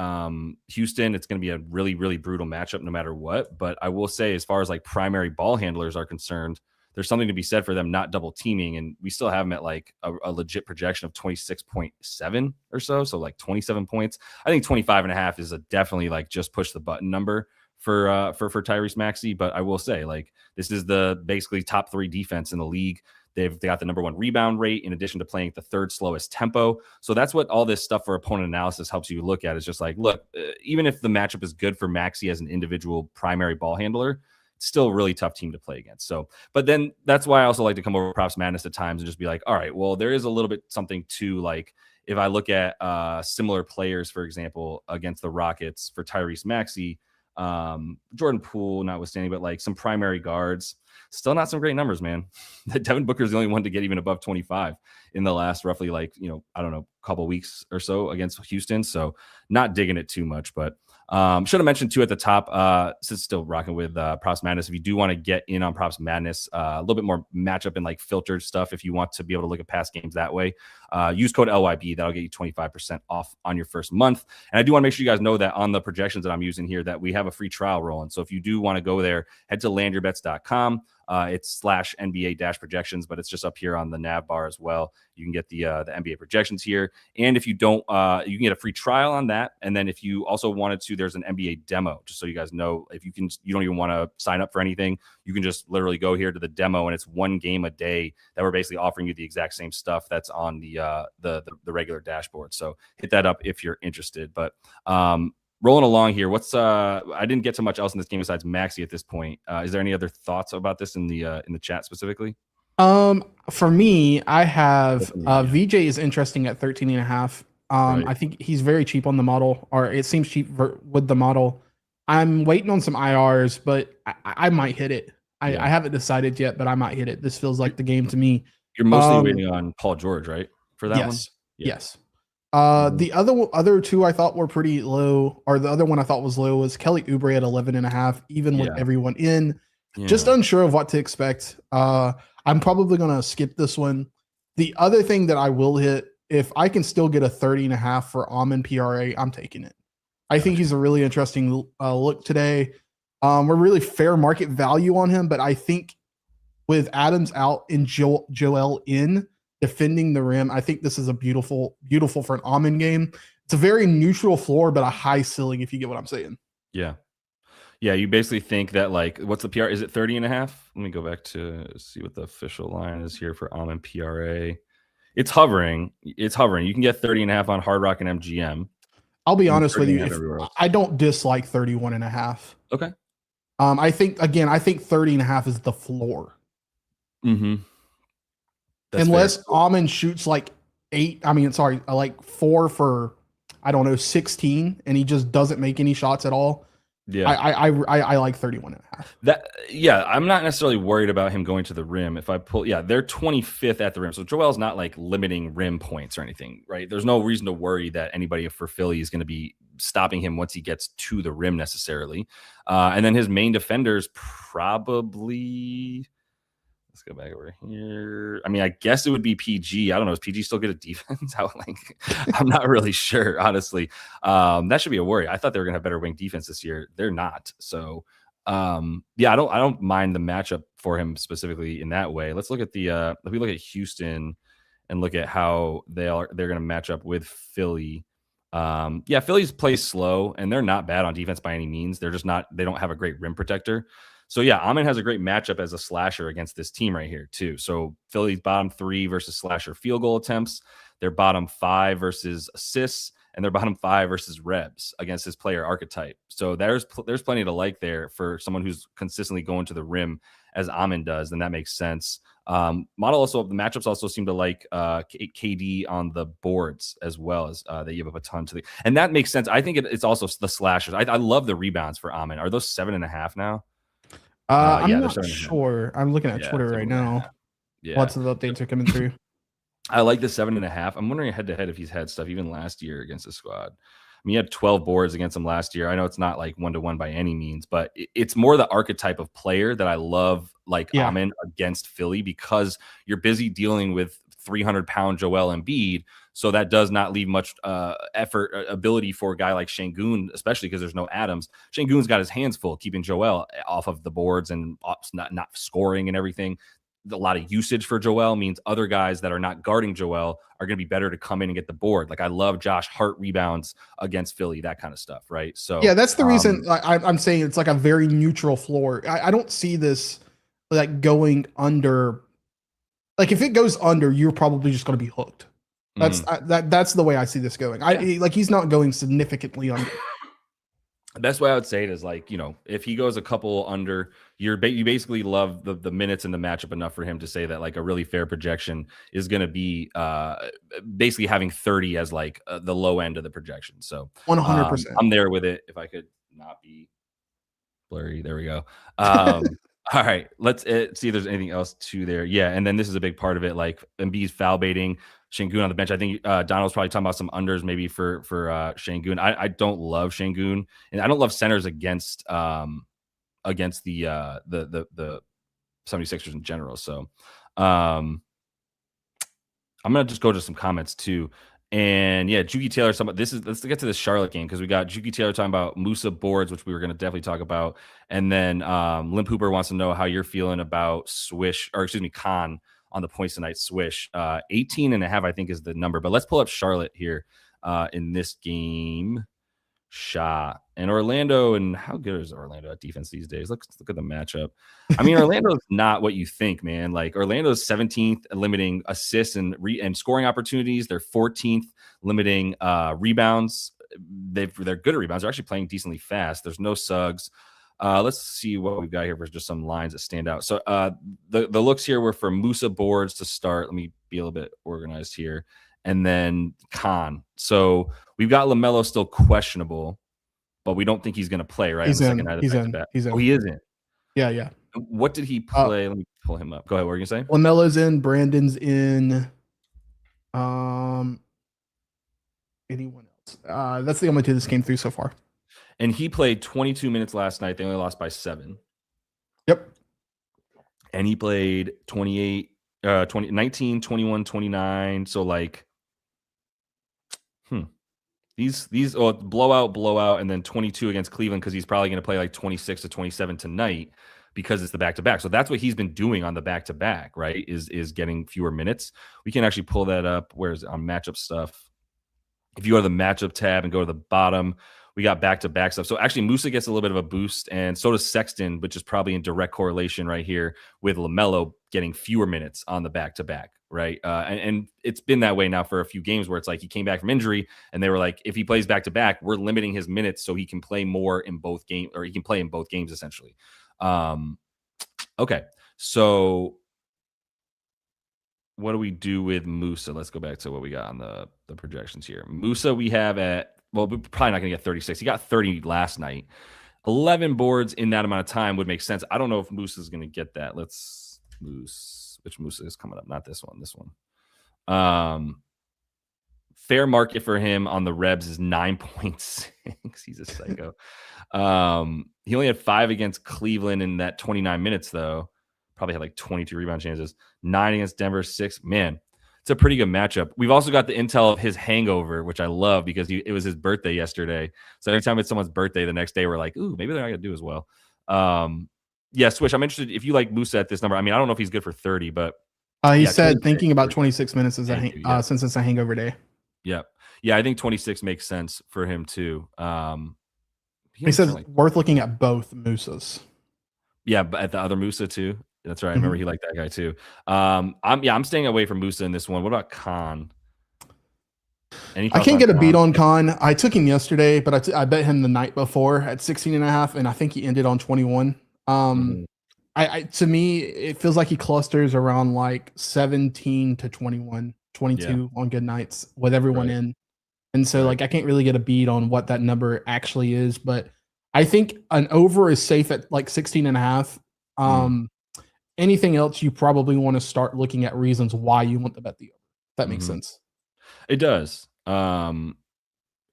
Houston. It's going to be a really, really brutal matchup no matter what. But I will say, as far as like primary ball handlers are concerned, there's something to be said for them not double teaming. And we still have them at like a legit projection of 26.7 or so. So like 27 points. I think 25.5 is a definitely like just push the button number for Tyrese Maxey. But I will say, like, this is the basically top 3 defense in the league. They got the number 1 rebound rate in addition to playing at the 3rd slowest tempo. So that's what all this stuff for opponent analysis helps you look at. Is just like, look, even if the matchup is good for Maxey as an individual primary ball handler, it's still a really tough team to play against. So, but then that's why I also like to come over to Props Madness at times and just be like, all right, well, there is a little bit something to like, if I look at similar players, for example, against the Rockets for Tyrese Maxey, Jordan Poole notwithstanding, but like some primary guards, still not some great numbers, man. Devin Booker is the only one to get even above 25 in the last roughly like, I don't know, couple weeks or so against Houston. So not digging it too much, but should have mentioned too at the top, since still rocking with Props Madness. If you do want to get in on Props Madness, a little bit more matchup and like filtered stuff, if you want to be able to look at past games that way, use code LYB. That'll get you 25% off on your first month. And I do want to make sure you guys know that on the projections that I'm using here, that we have a free trial rolling. So if you do want to go there, head to landyourbets.com. It's /NBA-projections, but it's just up here on the nav bar as well. You can get the NBA projections here. And if you don't, you can get a free trial on that. And then if you also wanted to, there's an NBA demo, just so you guys know, if you don't even want to sign up for anything, you can just literally go here to the demo, and it's 1 game a day that we're basically offering you the exact same stuff that's on the regular dashboard. So hit that up if you're interested. But rolling along here, I didn't get to much else in this game besides Maxey at this point. Is there any other thoughts about this in the chat specifically?
For me, I have VJ is interesting at 13.5. Right. I think he's very cheap on the model, or it seems cheap with the model. I'm waiting on some IRs, but I might hit it. I haven't decided yet, but I might hit it. This feels like the game to me.
You're mostly waiting on Paul George, right? For that one?
Yes. The other 2 I thought were pretty low, or the other one I thought was low was Kelly Oubre at 11.5, even with everyone in. Just unsure of what to expect. I'm probably going to skip this one. The other thing that I will hit, if I can still get a 30.5 for Amin PRA, I'm taking it. I think he's a really interesting look today. We're really fair market value on him, but I think with Adams out and Joel in defending the rim, I think this is a beautiful for an Amin game. It's a very neutral floor, but a high ceiling, if you get what I'm saying.
Yeah. Yeah, you basically think that, like, what's the PR? Is it 30.5? Let me go back to see what the official line is here for Amin PRA. It's hovering. You can get 30.5 on Hard Rock and MGM.
I'll be honest with you. I don't dislike 31.5.
Okay.
I think 30.5 is the floor.
Mm-hmm.
Unless Amin shoots like 4 for, I don't know, 16, and he just doesn't make any shots at all. Yeah, I like 31.5.
I'm not necessarily worried about him going to the rim. If I pull, they're 25th at the rim, so Joel's not like limiting rim points or anything, right? There's no reason to worry that anybody for Philly is going to be stopping him once he gets to the rim necessarily. And then his main defenders probably. Let's go back over here. I mean, I guess it would be PG. I don't know. Is PG still good at defense? I'm not really sure, honestly. That should be a worry. I thought they were going to have better wing defense this year. They're not. So, I don't mind the matchup for him specifically in that way. Let's look at if we look at Houston and look at how they're going to match up with Philly. Philly's plays slow, and they're not bad on defense by any means. They're just not. They don't have a great rim protector. So, Amin has a great matchup as a slasher against this team right here, too. So, Philly's bottom 3 versus slasher field goal attempts. They're bottom 5 versus assists, and they're bottom 5 versus reps against his player archetype. So, there's plenty to like there for someone who's consistently going to the rim as Amin does, then that makes sense. The matchups also seem to like KD on the boards as well, as they give up a ton to the, and that makes sense. I think it's also the slashers. I love the rebounds for Amin. Are those 7.5 now?
I'm not sure. I'm looking at Twitter right now. Lots of updates are coming through.
I like the 7.5. I'm wondering head to head if he's had stuff even last year against the squad. mean, he had 12 boards against him last year. I know it's not like 1-to-1 by any means, but it's more the archetype of player that I love, like Amin against Philly, because you're busy dealing with 300-pound Joel Embiid. So that does not leave much ability for a guy like Şengün, especially because there's no Adams. Şengün's got his hands full keeping Joel off of the boards and not scoring and everything. A lot of usage for Joel means other guys that are not guarding Joel are going to be better to come in and get the board. Like, I love Josh Hart rebounds against Philly, that kind of stuff, right? So
yeah, that's the reason I'm saying it's like a very neutral floor. I don't see this like going under. Like, if it goes under, you're probably just going to be hooked. That's the way I see this going. Like, he's not going significantly under.
The best way I would say it is, like, if he goes a couple under, you basically love the minutes in the matchup enough for him to say that, like, a really fair projection is going to be basically having 30 as like the low end of the projection. So
100%.
I'm there with it. If I could not be blurry, there we go. All right, let's see if there's anything else to there. Yeah, and then this is a big part of it, like Embiid's foul baiting, Şengün on the bench. I think Donald's probably talking about some unders maybe for Şengün. I don't love Şengün, and I don't love centers against the 76ers in general. So I'm gonna just go to some comments too. And yeah, Juki Taylor. Let's get to this Charlotte game, because we got Juki Taylor talking about Musa boards, which we were going to definitely talk about. And then Limp Hooper wants to know how you're feeling about Khan on the points tonight. Swish 18.5, I think, is the number. But let's pull up Charlotte here in this game. Shot and Orlando, and how good is Orlando at defense these days? Look at the matchup. I mean, Orlando's not what you think, man. Like, Orlando's 17th limiting assists and scoring opportunities. They're 14th limiting rebounds. They're good at rebounds. They're actually playing decently fast. There's no Suggs. Let's see what we've got here for just some lines that stand out. So the looks here were for Musa boards to start. Let me be a little bit organized here. And then Khan. So we've got LaMelo still questionable, but we don't think he's going to play, right?
He's in.
He's in. Oh, he is in.
Yeah.
What did he play? Let me pull him up. Go ahead. What were you going to say?
LaMelo's in. Brandon's in. Anyone else? That's the only two this came through so far.
And he played 22 minutes last night. They only lost by 7.
Yep.
And he played 19, 21, 29. So, like, These blowout, and then 22 against Cleveland, because he's probably going to play like 26 to 27 tonight because it's the back-to-back. So that's what he's been doing on the back-to-back, right, is getting fewer minutes. We can actually pull that up. Where is it? On matchup stuff? If you go to the matchup tab and go to the bottom, we got back-to-back stuff. So actually Musa gets a little bit of a boost, and so does Sexton, which is probably in direct correlation right here with LaMelo getting fewer minutes on the back-to-back, right? And it's been that way now for a few games, where it's like he came back from injury, and they were like, if he plays back-to-back, we're limiting his minutes so he can play more in both games, or he can play in both games, essentially. Okay, so what do we do with Musa? Let's go back to what we got on the projections here. Musa we have at, well, we're probably not going to get 36. He got 30 last night. 11 boards in that amount of time would make sense. I don't know if Musa is going to get that. Which Musa is coming up? Not this one. This one. Fair market for him on the Rebs is 9.6. He's a psycho. He only had 5 against Cleveland in that 29 minutes, though. Probably had like 22 rebound chances. 9 against Denver, 6. Man, it's a pretty good matchup. We've also got the intel of his hangover, which I love, because it was his birthday yesterday. So every time it's someone's birthday, the next day we're like, ooh, maybe they're not going to do as well. Yeah, Swish, I'm interested if you like Musa at this number. I mean, I don't know if he's good for 30, but
he said thinking about 26 minutes as since it's a hangover day.
Yep. Yeah, I think 26 makes sense for him too.
He says worth looking at both Musas.
Yeah, but at the other Musa too. That's right. I remember he liked that guy too. I'm staying away from Musa in this one. What about Khan?
I can't get a beat on Khan. I took him yesterday, but I bet him the night before at 16.5, and I think he ended on 21. To me, it feels like he clusters around like 17 to 21, 22 on good nights with everyone in. And so like, I can't really get a beat on what that number actually is, but I think an over is safe at like 16.5. Anything else, you probably want to start looking at reasons why you want to bet the over. That makes sense.
It does.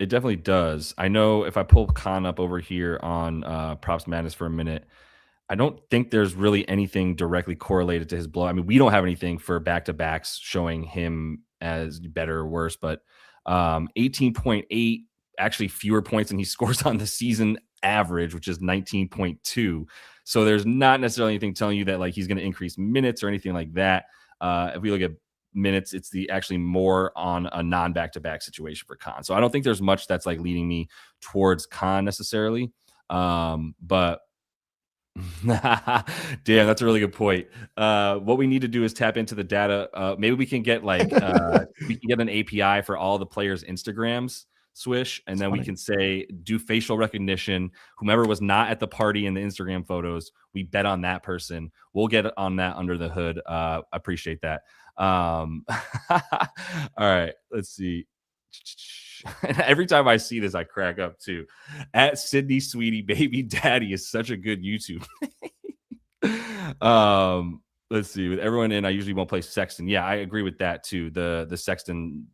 It definitely does. I know if I pull Khan up over here on Props Madness for a minute, I don't think there's really anything directly correlated to his blow. I mean, we don't have anything for back-to-backs showing him as better or worse, but 18.8, actually fewer points than he scores on the season average, which is 19.2. So there's not necessarily anything telling you that like he's going to increase minutes or anything like that. If we look at minutes, it's the actually more on a non-back-to-back situation for Khan. So I don't think there's much that's like leading me towards Khan necessarily. But damn, that's a really good point. What we need to do is tap into the data. Maybe we can get like we can get an API for all the players' Instagrams, Swish, and then we can say do facial recognition. Whomever was not at the party in the Instagram photos, we bet on that person. We'll get on that under the hood. Appreciate that. All right, let's see. Every time I see this, I crack up too. At Sydney Sweetie Baby Daddy is such a good YouTube. Let's see. With everyone in, I usually won't play Sexton. Yeah, I agree with that too. The Sexton,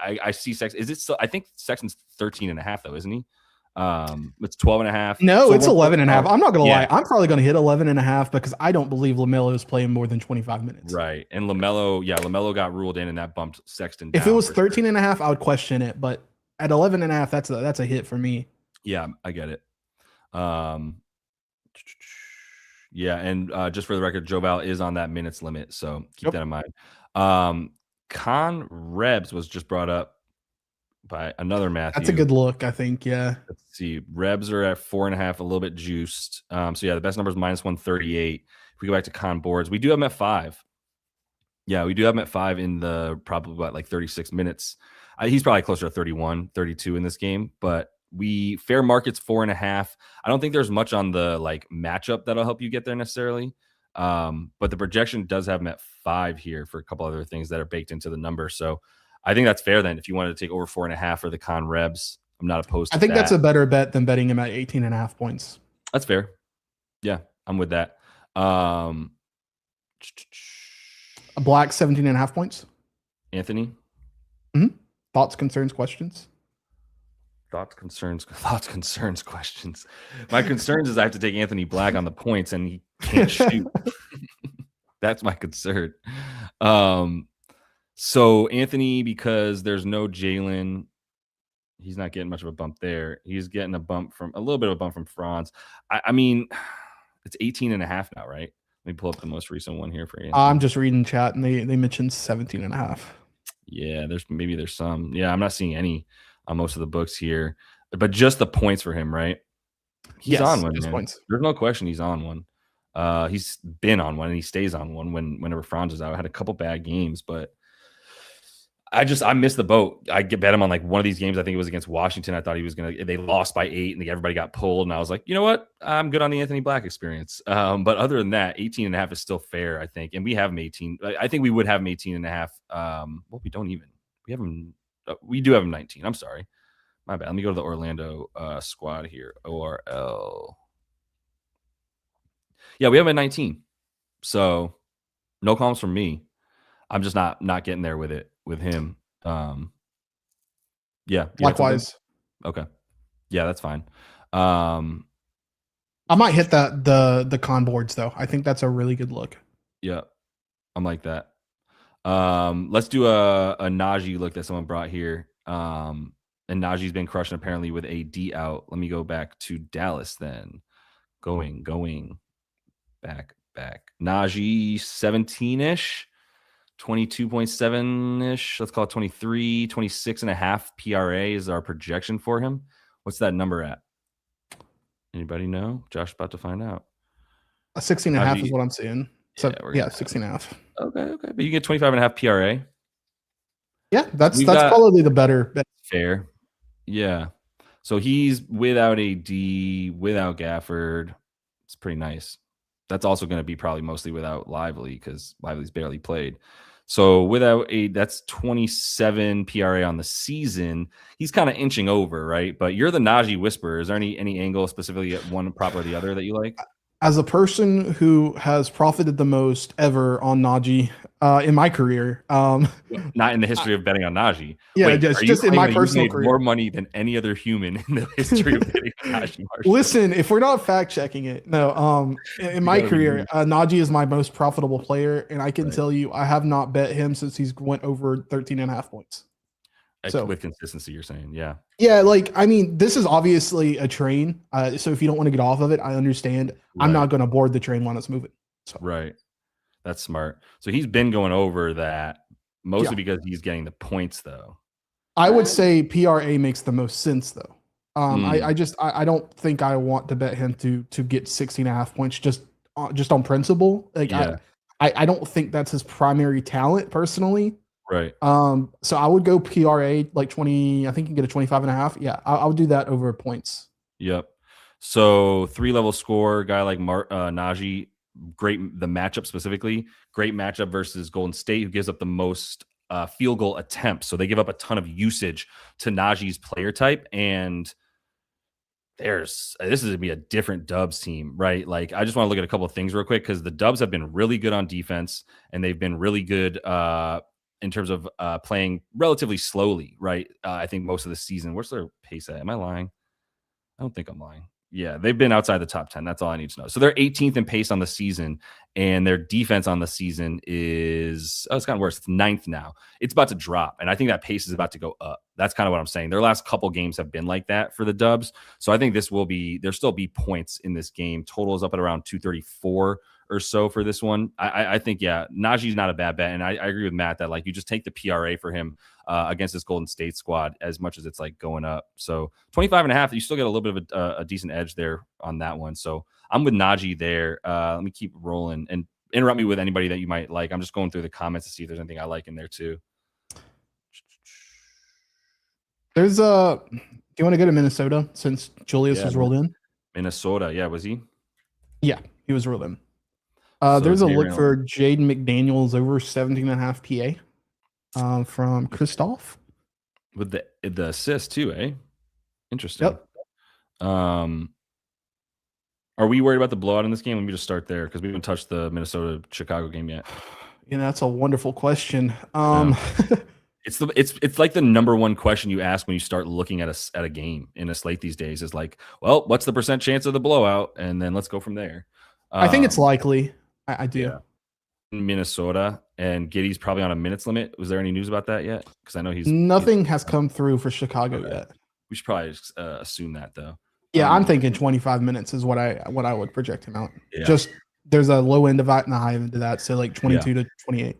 I see Sexton. Is it still? I think Sexton's 13.5 though, isn't he? It's 12.5.
No, so it's 11.5. I'm not gonna lie. I'm probably gonna hit 11.5 because I don't believe LaMelo is playing more than 25 minutes.
Right. And LaMelo got ruled in and that bumped Sexton down.
If it was 13.5, I would question it, but at 11.5, that's a hit for me.
Yeah, I get it. Yeah, and just for the record, Joe Val is on that minutes limit, so keep that in mind. Con Rebs was just brought up by another Matthew.
That's a good look, I think. Yeah.
Let's see. Rebs are at 4.5, a little bit juiced. So yeah, the best number is -138. If we go back to Con boards, we do have him at 5. Yeah, we do have him at 5 in the probably about like 36 minutes. He's probably closer to 31, 32 in this game, but we fair market's 4.5. I don't think there's much on the like matchup that'll help you get there necessarily. But the projection does have him at 5 here for a couple other things that are baked into the number. So I think that's fair then. If you wanted to take over 4.5 for the Con Rebs, I'm not opposed to that.
I think that's a better bet than betting him at 18.5 points.
That's fair. Yeah, I'm with that.
A Black 17.5 points.
Anthony?
Mm-hmm. Thoughts, concerns, questions?
Thoughts, concerns, questions. My concerns is I have to take Anthony Black on the points and he can't shoot. That's my concern. So Anthony, because there's no Jalen, he's not getting much of a bump there. He's getting a little bit of a bump from Franz. I mean, it's 18.5 now, right? Let me pull up the most recent one here for Anthony.
I'm just reading chat and they mentioned 17.5.
Yeah, there's some. Yeah, I'm not seeing any on most of the books here, but just the points for him, right? He's on one, man. Points. There's no question he's on one. He's been on one and he stays on one whenever Franz is out. I had a couple bad games, but I missed the boat. I bet him on like one of these games. I think it was against Washington. I thought he was they lost by 8 and everybody got pulled. And I was like, you know what? I'm good on the Anthony Black experience. But other than that, 18.5 is still fair, I think. And we have him 18. I think we would have him 18.5. Well, we don't even. We have him. We do have him 19. I'm sorry. My bad. Let me go to the Orlando squad here. ORL. Yeah, we have him at 19. So no comments from me. I'm just not getting there with it with him. Yeah.
Likewise.
Okay. Yeah, that's fine.
I might hit the Con boards though. I think that's a really good look.
Yeah. I'm like that. Let's do a Najee look that someone brought here. And Najee's been crushing apparently with a D out. Let me go back to Dallas then. Going back. Najee 17-ish. 22.7-ish. Let's call it 23, 26.5 PRA is our projection for him. What's that number at? Anybody know? Josh about to find out.
16.5 is what I'm seeing. So yeah, 16.5.
Okay. But you get 25.5 PRA.
Yeah, that's probably the better bet.
Fair. Yeah. So he's without AD, without Gafford. It's pretty nice. That's also going to be probably mostly without Lively because Lively's barely played. So without that's 27 PRA on the season. He's kind of inching over, right? But you're the Najee whisperer. Is there any angle specifically at one prop or the other that you like?
As a person who has profited the most ever on Najee, in my career.
Not in the history of betting on Najee.
Yeah,
Wait, are you
just in my
claiming that you've
personal
made
career.
more money than any other human in the history of betting on Najee Marshall?
Listen, if we're not fact checking it, no. In
You
my
gotta be
career,
niche.
Najee is my most profitable player, and I can
Right.
tell you, I have not bet him since he's went over 13 and a half points. So
With consistency, you're saying, yeah.
yeah, like I mean, this is obviously a train. So if you don't want to get off of it, I understand. I'm
Right.
not going to board the train when it's moving. So
Right. That's smart. So he's been going over that
yeah,
mostly because he's getting the points, though.
I would say PRA makes the most sense though.
Mm,
I don't think I want to bet him to get 16 and a half points just on principle. Like
yeah.
I don't think that's his primary talent personally.
Right.
So I would go PRA like 20. I think you can get a 25 and a half. Yeah, I would do that over points.
Yep. So 3-level score, guy like Najee, great. The matchup specifically, great matchup versus Golden State, who gives up the most field goal attempts. So they give up a ton of usage to Najee's player type, and this is gonna be a different Dubs team, right? Like, I just want to look at a couple of things real quick because the Dubs have been really good on defense, and they've been really good in terms of playing relatively slowly, right? I think most of the season. Where's their pace at? Am I lying? I don't think I'm lying. Yeah, they've been outside the top 10. That's all I need to know. So they're 18th in pace on the season, and their defense on the season is, it's gotten worse. It's 9th now. It's about to drop, and I think that pace is about to go up. That's kind of what I'm saying. Their last couple games have been like that for the Dubs. So I think there'll still be points in this game. Total is up at around 234 or so for this one. I think, yeah, Najee's not a bad bet, and I agree with Matt that, like, you just take the PRA for him against this Golden State squad as much as it's like going up. So 25 and a half, you still get a little bit of a decent edge there on that one. So I'm with Najee there. Let me keep rolling and interrupt me with anybody that you might like. I'm just going through the comments to see if there's anything I like in there too.
There's a. Do you want to go to Minnesota since Julius was rolled in?
Minnesota, yeah, was he?
Yeah, he was rolled in.
So
There's a look for Jaden McDaniels over 17 and a half PA from Christoph.
With the assist too, eh? Interesting.
Yep.
Are we worried about the blowout in this game? Let me just start there because we haven't touched the Minnesota Chicago game yet.
Yeah, that's a wonderful question.
It's like the number one question you ask when you start looking at a game in a slate these days is like, well, what's the % chance of the blowout? And then let's go from there.
I think it's likely. I do.
Yeah. Minnesota, and Giddey's probably on a minutes limit. Was there any news about that yet? Because I know
nothing has come through for Chicago yet.
We should probably assume that though.
Yeah, I'm thinking 25 minutes is what I would project him out.
Yeah.
Just there's a low end of that and a high end of that, so like 22 to 28.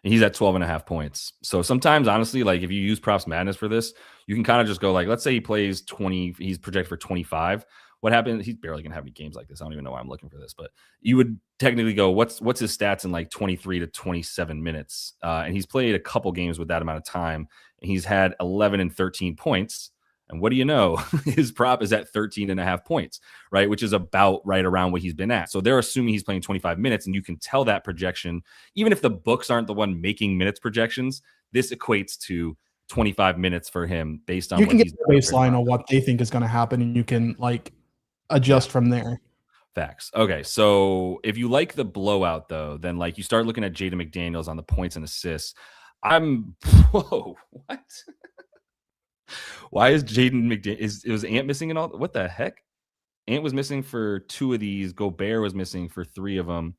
And he's at 12 and a half points. So sometimes, honestly, like if you use PropsMadness for this, you can kind of just go like, let's say he plays 20, he's projected for 25. What happened? He's barely gonna have any games like this. I don't even know why I'm looking for this, but you would technically go, what's his stats in like 23 to 27 minutes? And he's played a couple games with that amount of time, and he's had 11 and 13 points. And what do you know? His prop is at 13 and a half points, right? Which is about right around what he's been at. So they're assuming he's playing 25 minutes, and you can tell that projection, even if the books aren't the one making minutes projections, this equates to 25 minutes for him based on
you
what
can get
he's
the baseline on what they think is going to happen, and you can like adjust from there.
Facts. Okay, so if you like the blowout though, then like you start looking at Jaden McDaniels on the points and assists. Whoa, what? Why is Jaden McDaniels? Was Ant missing in all? What the heck? Ant was missing for 2 of these. Gobert was missing for 3 of them,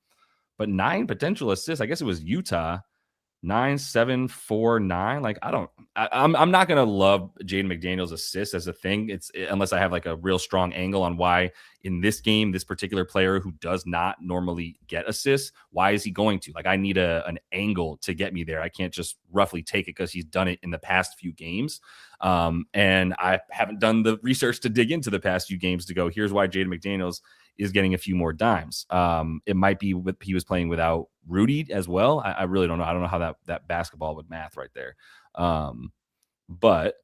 but 9 potential assists. I guess it was Utah. 9, 7, 4, 9. Like I'm not gonna love Jaden McDaniels' assist as a thing. It's unless I have like a real strong angle on why in this game, this particular player who does not normally get assists, why is he going to? Like I need an angle to get me there. I can't just roughly take it because he's done it in the past few games. And I haven't done the research to dig into the past few games to go, here's why Jaden McDaniels is getting a few more dimes. It might be he was playing without Rudy as well. I really don't know. I don't know how that basketball would math right there. But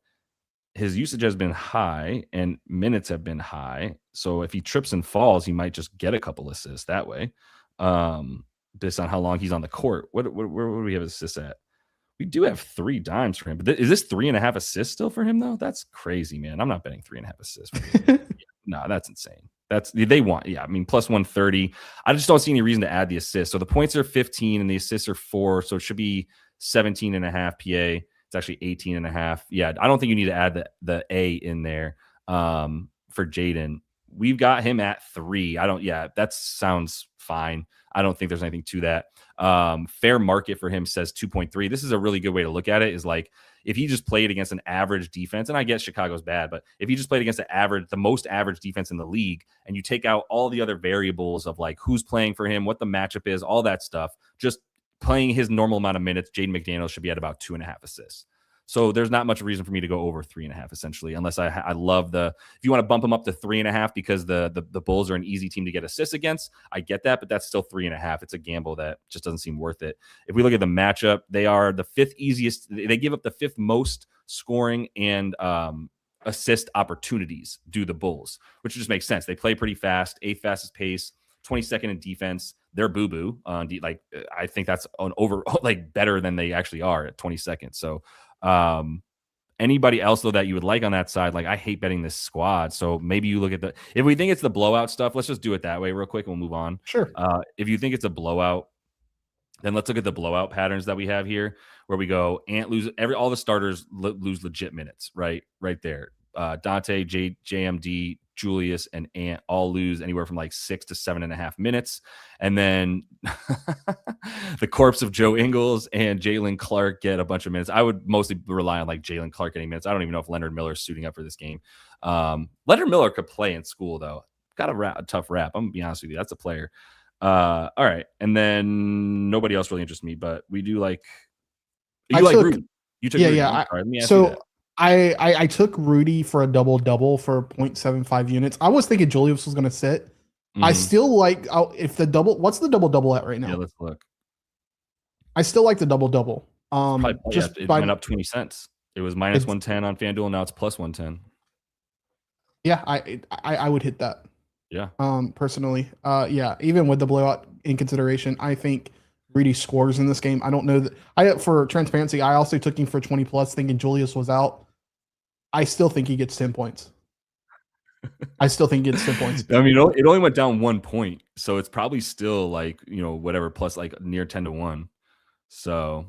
his usage has been high and minutes have been high. So if he trips and falls, he might just get a couple assists that way. Based on how long he's on the court. Where do we have assists at? We do have 3 dimes for him. But is this 3.5 assists still for him though? That's crazy, man. I'm not betting 3.5 assists for him. No, that's insane. They want, yeah. I mean, plus 130. I just don't see any reason to add the assists. So the points are 15 and the assists are 4. So it should be 17 and a half PA. It's actually 18 and a half. Yeah, I don't think you need to add the A in there for Jaden. We've got him at 3. That sounds fine. I don't think there's anything to that. Fair market for him says 2.3. This is a really good way to look at it, is like, if he just played against an average defense, and I guess Chicago's bad, but if he just played against the most average defense in the league, and you take out all the other variables of like who's playing for him, what the matchup is, all that stuff, just playing his normal amount of minutes, Jaden McDaniels should be at about 2.5 assists. So there's not much reason for me to go over 3.5, essentially, unless I love if you want to bump him up to 3.5 because the Bulls are an easy team to get assists against. I get that, but that's still 3.5. It's a gamble that just doesn't seem worth it. If we look at the matchup, they are the 5th easiest. They give up the 5th most scoring and assist opportunities do the Bulls, which just makes sense. They play pretty fast, 8th fastest pace, 22nd in defense. They're boo-boo. Like, I think that's better than they actually are at 22nd. So anybody else though that you would like on that side, like, I hate betting this squad. So maybe you look at if we think it's the blowout stuff, let's just do it that way real quick and we'll move on.
Sure.
If you think it's a blowout, then let's look at the blowout patterns that we have here, where we go Ant lose all the starters lose legit minutes, right there. Dante, JMD, Julius, and Ant all lose anywhere from like 6 to 7.5 minutes. And then the corpse of Joe Ingles and Jalen Clark get a bunch of minutes. I would mostly rely on like Jalen Clark getting minutes. I don't even know if Leonard Miller is suiting up for this game. Leonard Miller could play in school, though. Got a tough rap. I'm going to be honest with you. That's a player. All right. And then nobody else really interests me, but we do like Rudy. You took Rudy.
Yeah. Let me ask you that. I took Rudy for a double for 0.75 units. I was thinking Julius was going to sit. Mm-hmm. I still like what's the double at right now?
Yeah, let's look.
I still like the double.
It went up 20 cents. It was minus 110 on FanDuel. Now it's plus 110.
Yeah, I would hit that.
Yeah.
Personally, even with the blowout in consideration, I think Rudy scores in this game. I don't know that for transparency, I also took him for 20 plus thinking Julius was out. I still think he gets 10 points. I
mean, it only went down 1 point, so it's probably still like, whatever, plus like near 10 to 1. So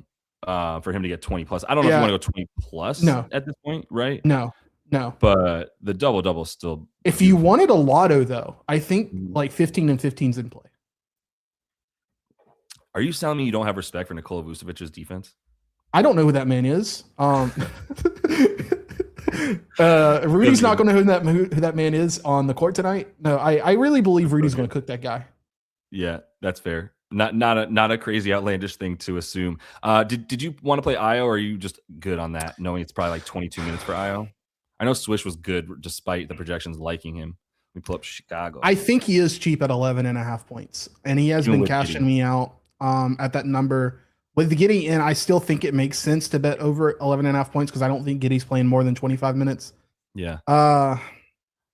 for him to get 20 plus, I don't know if you want to go 20 plus at this point, right?
No.
But the double still.
If you wanted a lotto, though, I think like 15 and 15's in play.
Are you telling me you don't have respect for Nikola Vucevic's defense?
I don't know who that man is. Rudy's not going to know who that man is on the court tonight. No, I really believe Rudy's going to cook that guy.
Yeah, that's fair. Not a crazy outlandish thing to assume. Did you want to play Io, or are you just good on that, knowing it's probably like 22 minutes for Io? I know Swish was good despite the projections liking him. We pull up Chicago.
I think he is cheap at 11.5 points, and he has been cashing me out at that number. With the Giddey in, I still think it makes sense to bet over 11.5 points because I don't think Giddey's playing more than 25 minutes.
Yeah.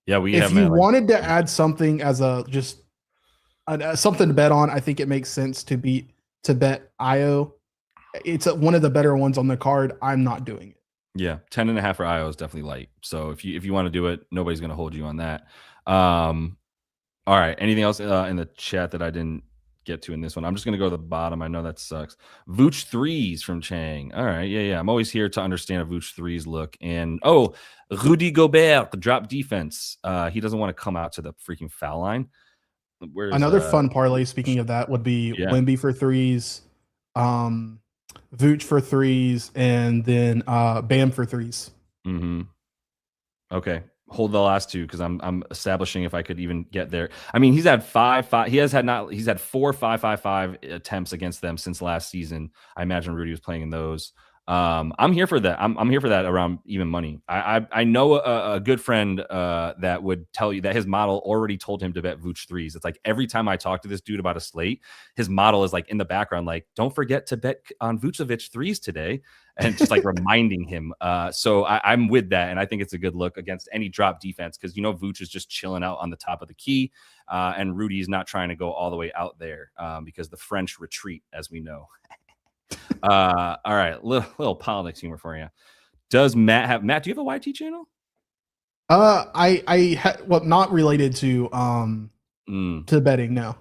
If you wanted to add something as something to bet on, I think it makes sense to bet Io. It's one of the better ones on the card. I'm not doing it.
Yeah, 10.5 for Io is definitely light. So if you want to do it, nobody's going to hold you on that. All right. Anything else in the chat that I didn't get to in this one? I'm just going to go to the bottom. I know that sucks. Vooch threes from Chang. All right. Yeah. I'm always here to understand a Vooch threes look. And Rudy Gobert, the drop defense. He doesn't want to come out to the freaking foul line.
Another fun parlay, speaking of that, would be Wemby for threes, Vooch for threes, and then Bam for threes.
Mm-hmm. Okay. Hold the last two because I'm establishing if I could even get there. I mean, he's had 5-5. He's had 4 5-5-5 attempts against them since last season. I imagine Rudy was playing in those. I'm here for that. I'm here for that around even money. I know a good friend that would tell you that his model already told him to bet Vooch threes. It's like every time I talk to this dude about a slate, his model is like in the background, like, don't forget to bet on Vucevic threes today, and just like reminding him. So I'm with that, and I think it's a good look against any drop defense because Vooch is just chilling out on the top of the key, and Rudy's not trying to go all the way out there because the French retreat, as we know. All right, little politics humor for you. Does Matt do you have a YT channel?
Well, not related to betting. No.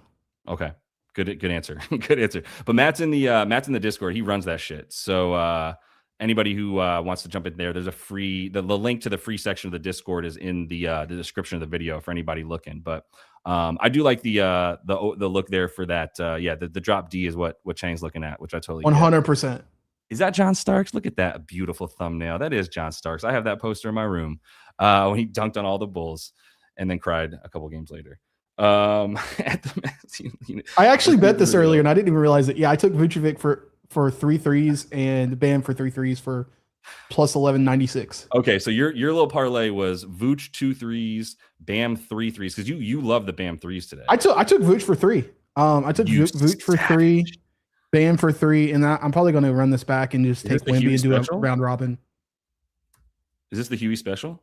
Okay. Good answer. Good answer. But Matt's in the Discord. He runs that shit. So anybody who wants to jump in there, there's a free the link to the free section of the Discord is in the description of the video for anybody looking. But I do like the look there for that. The drop D is what Chang's looking at, which I totally get.
100%.
Is that John Starks? Look at that beautiful thumbnail. That is John Starks. I have that poster in my room when he dunked on all the Bulls and then cried a couple games later. At
the I actually bet this earlier and I didn't even realize it. Yeah, I took Vucevic for 3 threes and Bam for 3 threes for plus 1196.
Okay, so your little parlay was Vooch 2 threes, Bam 3 threes, because you love the Bam threes today.
I took Vooch for 3. I took Vooch for 3, Bam for 3, and I'm probably going to run this back and just take Wemby and do a round robin.
Is this the Huey special?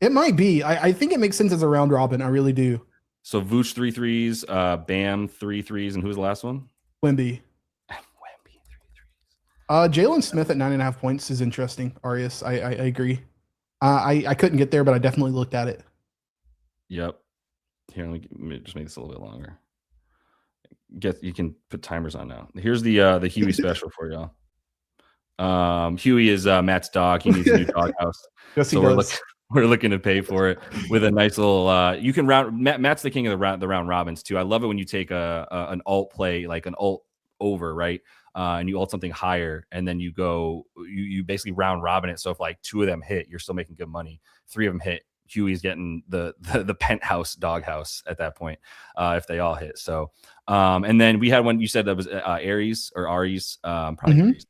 It might be. I think it makes sense as a round robin. I really do.
So Vooch 3 threes, Bam 3 threes, and who's the last one?
Wemby. Wemby 3 threes. Jalen Smith at 9.5 points is interesting. Arias, I agree. I couldn't get there, but I definitely looked at it.
Yep. Here, let me just make this a little bit longer. You can put timers on now. Here's the Huey special for y'all. Huey is Matt's dog. He needs a new doghouse.
Yes, so
we're looking to pay for it with a nice little. You can Matt's the king of the round robins too. I love it when you take an alt play, like an alt over, right? And you alt something higher, and then you basically round robin it. So if like 2 of them hit, you're still making good money. 3 of them hit, Huey's getting the penthouse doghouse at that point if they all hit. So and then we had one. You said that was Aries or Aries, probably Aries.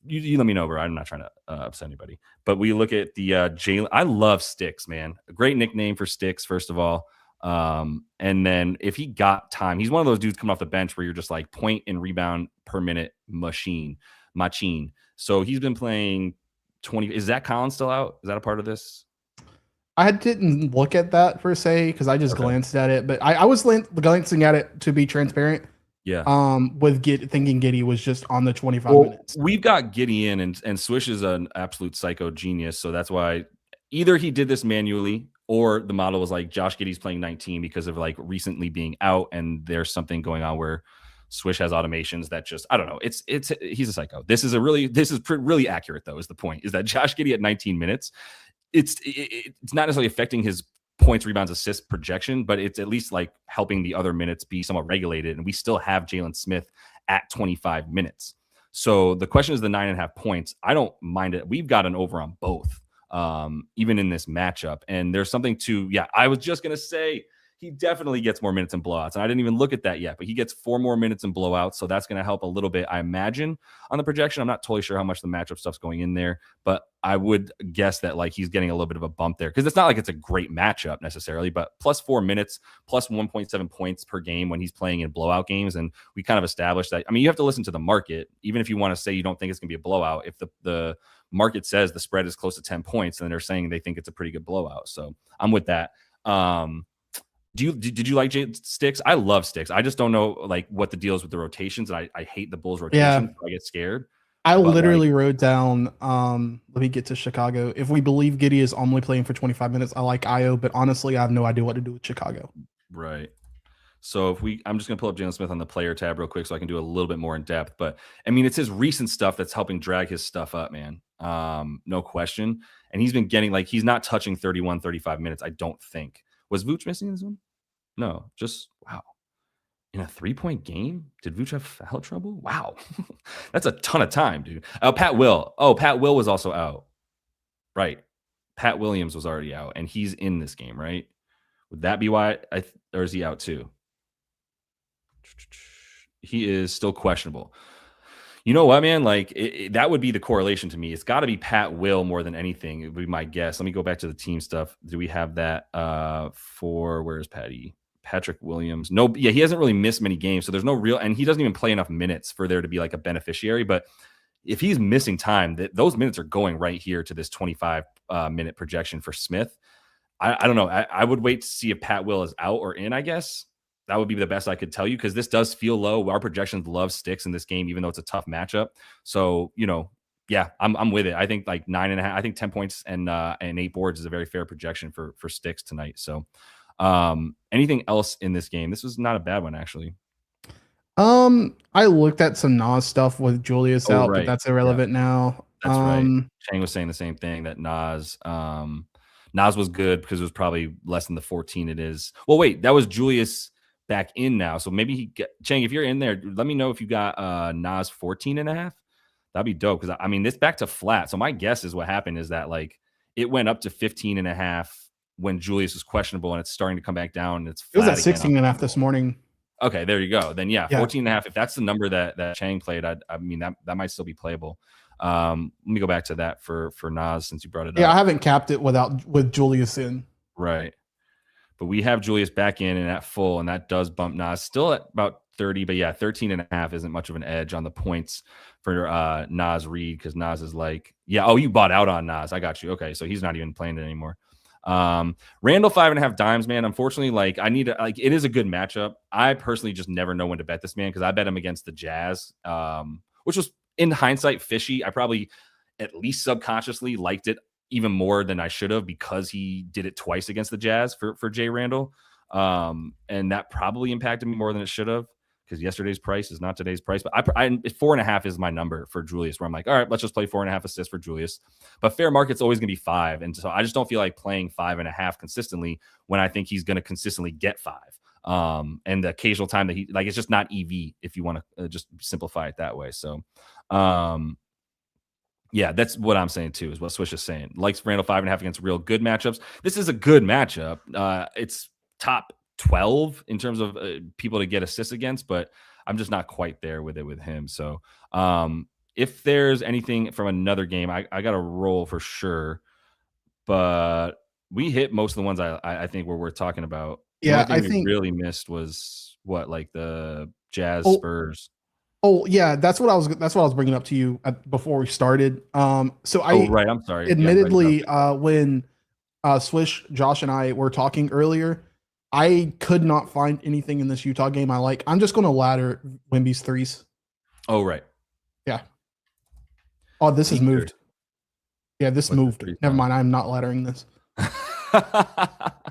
You let me know, bro. I'm not trying to upset anybody. But we look at the Jalen. I love Sticks, man. A great nickname for Sticks, first of all. And then if he got time, he's one of those dudes coming off the bench where you're just like point and rebound per minute machine. So he's been playing 20. Is Zach Collins still out? Is that a part of this?
I didn't look at that per se because I just glanced at it, but I was glancing at it to be transparent.
Yeah.
With thinking Giddey was just on the 25 minutes.
We've got Giddey in, and Swish is an absolute psycho genius. So that's why either he did this manually or the model was like Josh Giddey's playing 19 because of like recently being out, and there's something going on where Swish has automations that just, I don't know. He's a psycho. This is really accurate though, is the point, is that Josh Giddey at 19 minutes, it's not necessarily affecting his points, rebounds, assists projection, but it's at least like helping the other minutes be somewhat regulated. And we still have Jalen Smith at 25 minutes. So the question is the 9.5 points. I don't mind it. We've got an over on both, even in this matchup. And there's something I was just going to say, he definitely gets more minutes in blowouts. And I didn't even look at that yet, but he gets 4 more minutes in blowouts. So that's going to help a little bit, I imagine, on the projection. I'm not totally sure how much the matchup stuff's going in there, but I would guess that like he's getting a little bit of a bump there because it's not like it's a great matchup necessarily, but plus 4 minutes, plus 1.7 points per game when he's playing in blowout games. And we kind of established that. I mean, you have to listen to the market, even if you want to say you don't think it's going to be a blowout. If the market says the spread is close to 10 points, then they're saying they think it's a pretty good blowout. So I'm with that. Did you like Sticks? I love Sticks. I just don't know like what the deal is with the rotations, and I hate the Bulls rotations. Yeah. So I get scared.
I literally wrote down. Let me get to Chicago. If we believe Giddey is only playing for 25 minutes, I like Io, but honestly, I have no idea what to do with Chicago.
Right. So I'm just gonna pull up Jalen Smith on the player tab real quick so I can do a little bit more in depth. But I mean, it's his recent stuff that's helping drag his stuff up, man. No question. And he's been getting like he's not touching 31, 35 minutes. I don't think. Was Vooch missing this one? No, just wow. In a 3-point game, did Vooch have foul trouble? Wow, that's a ton of time, dude. Pat Will was also out, right? Pat Williams was already out, and he's in this game, right? Would that be why? Or is he out too? He is still questionable. You know what, man? Like that would be the correlation to me. It's got to be Pat Will more than anything. It would be my guess. Let me go back to the team stuff. Do we have that for where's Patty? Patrick Williams? No, yeah, he hasn't really missed many games, so there's no real, and he doesn't even play enough minutes for there to be like a beneficiary. But if he's missing time, those minutes are going right here to this 25 minute projection for Smith. I don't know. I would wait to see if Pat Will is out or in, I guess. That would be the best I could tell you because this does feel low. Our projections love Sticks in this game, even though it's a tough matchup. So, you know, Yeah, I'm with it. I think like 9.5. I think 10 points and 8 boards is a very fair projection for sticks tonight. So, anything else in this game? This was not a bad one actually.
I looked at some Nas stuff with Julius
Oh
out, but
right,
that's
yeah,
irrelevant now.
that's right. Chang was saying the same thing that Nas was good because it was probably less than the 14 it is. Well, wait, that was Julius back in now, so maybe Chang, if you're in there, let me know if you got Nas 14.5. That'd be dope because I mean this back to flat. So my guess is what happened is that like it went up to 15.5 when Julius was questionable, and it's starting to come back down. And it's
It was
flat
at
again
16.5 this morning.
Okay, there you go. Then yeah,
Yeah.
14.5. If that's the number that Chang played, I mean that might still be playable. Let me go back to that for Nas since you brought it up.
Yeah, I haven't capped it with Julius in.
Right. But we have Julius back in and at full, and that does bump Nas still at about 30, but yeah, 13.5 isn't much of an edge on the points for Nas Reed because Nas is like, yeah, oh, you bought out on Nas. I got you. Okay, so he's not even playing it anymore. Randall 5.5 dimes, man. Unfortunately, like I need to, like it is a good matchup. I personally just never know when to bet this man because I bet him against the Jazz, which was in hindsight fishy. I probably at least subconsciously liked it even more than I should have because he did it twice against the Jazz for Jay Randall. And that probably impacted me more than it should have because yesterday's price is not today's price. But I 4.5 is my number for Julius, where I'm like, all right, let's just play 4.5 assists for Julius. But fair market's always going to be 5. And so I just don't feel like playing 5.5 consistently when I think he's going to consistently get 5. And the occasional time that he like, it's just not EV if you want to just simplify it that way. So, yeah, that's what I'm saying too, is what Swish is saying. Likes Randall 5.5 against real good matchups. This is a good matchup. It's top 12 in terms of people to get assists against, but I'm just not quite there with it with him. So if there's anything from another game, I got a roll for sure. But we hit most of the ones I think we're worth talking about.
Yeah,
the only thing we really missed was what, like the Jazz Spurs.
Oh yeah, that's what I was bringing up to you before we started. So
right, I'm sorry.
Admittedly, when Swish, Josh, and I were talking earlier, I could not find anything in this Utah game I like. I'm just going to ladder Wemby's threes.
Oh right,
yeah. Oh, this has moved. Yeah, this moved. Never mind. I'm not laddering this.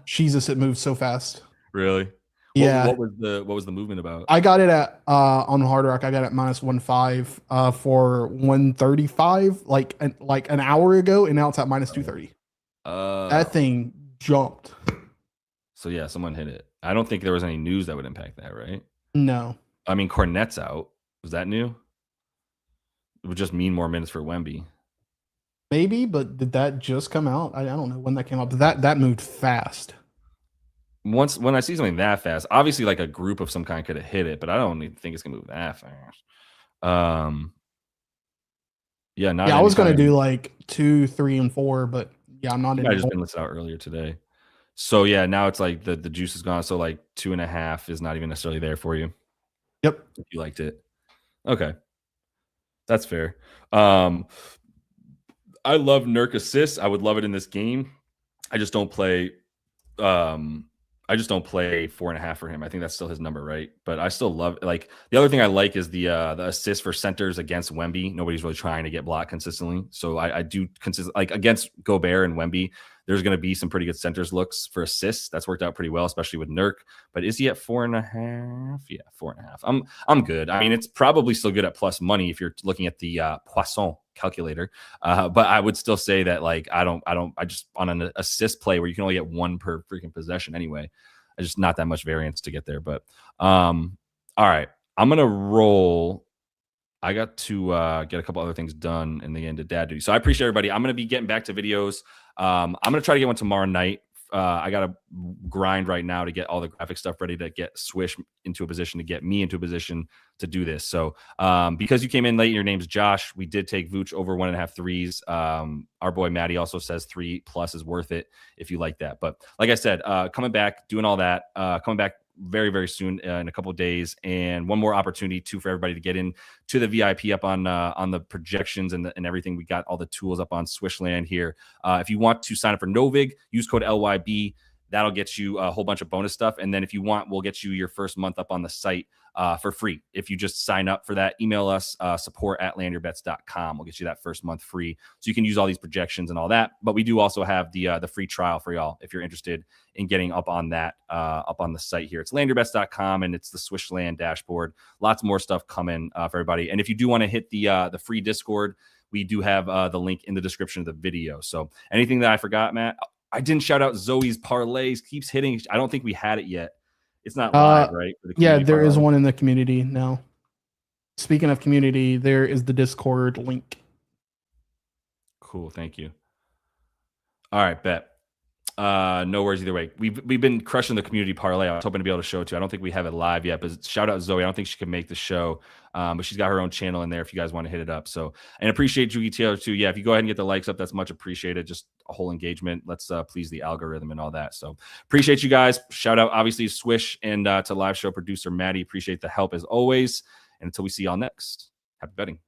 Jesus, it moved so fast.
Really?
Yeah.
What was the movement about?
I got it at on Hard Rock. I got it -1.5 for 135 like an hour ago, and now it's at -230. That thing jumped.
So yeah, someone hit it. I don't think there was any news that would impact that, right?
No.
I mean, Cornet's out. Was that new? It would just mean more minutes for Wemby.
Maybe, but did that just come out? I don't know when that came out, but that moved fast.
When I see something that fast, obviously like a group of some kind could have hit it, but I don't even think it's gonna move that fast. Yeah,
I was gonna do like 2, 3, and 4, but yeah, I'm not.
I just been listed out earlier today. So yeah, now it's like the juice is gone. So like 2.5 is not even necessarily there for you.
Yep.
If you liked it, okay, that's fair. I love Nurk assists. I would love it in this game. I just don't play. I just don't play 4.5 for him. I think that's still his number, right? But I still love, like, the other thing I like is the assist for centers against Wemby. Nobody's really trying to get blocked consistently. So I do consist, like against Gobert and Wemby, there's going to be some pretty good centers looks for assists. That's worked out pretty well, especially with Nurk. But is he at 4.5? Yeah, 4.5. I'm good. I mean, it's probably still good at plus money if you're looking at the Poisson calculator. But I would still say that, like, I just on an assist play where you can only get one per freaking possession anyway. I just not that much variance to get there. But all right, I'm gonna roll. I got to get a couple other things done in the end of dad duty. So I appreciate everybody. I'm gonna be getting back to videos. I'm gonna try to get one tomorrow night. I got to grind right now to get all the graphic stuff ready to get Swish into a position, to get me into a position to do this. So because you came in late, your name's Josh. We did take Vooch over 1.5 threes. Our boy Maddie also says 3+ is worth it if you like that. But like I said, coming back, doing all that, coming back very, very soon in a couple of days, and one more opportunity too for everybody to get in to the VIP up on the projections and everything. We got all the tools up on SwishLand here. If you want to sign up for Novig, use code LYB. That'll get you a whole bunch of bonus stuff. And then if you want, we'll get you your first month up on the site for free. If you just sign up for that, email us support@landyourbets.com. We'll get you that first month free, so you can use all these projections and all that. But we do also have the free trial for y'all if you're interested in getting up on that up on the site here. It's landyourbets.com, and it's the SwishLand dashboard. Lots more stuff coming for everybody. And if you do want to hit the free Discord, we do have the link in the description of the video. So anything that I forgot, Matt? I didn't shout out Zoe's parlays. Keeps hitting. I don't think we had it yet. It's not live, right?
Yeah, there is one in the community now. Speaking of community, there is the Discord link.
Cool. Thank you. All right, bet. No worries either way. We've been crushing the community parlay. I was hoping to be able to show it to you. I don't think we have it live yet, but shout out Zoe. I don't think she can make the show, but she's got her own channel in there if you guys want to hit it up. So, and appreciate you, Taylor, too. Yeah, if you go ahead and get the likes up, that's much appreciated. Just a whole engagement. Let's please the algorithm and all that. So appreciate you guys. Shout out, obviously, Swish and to live show producer Maddie. Appreciate the help as always. And until we see y'all next, happy betting.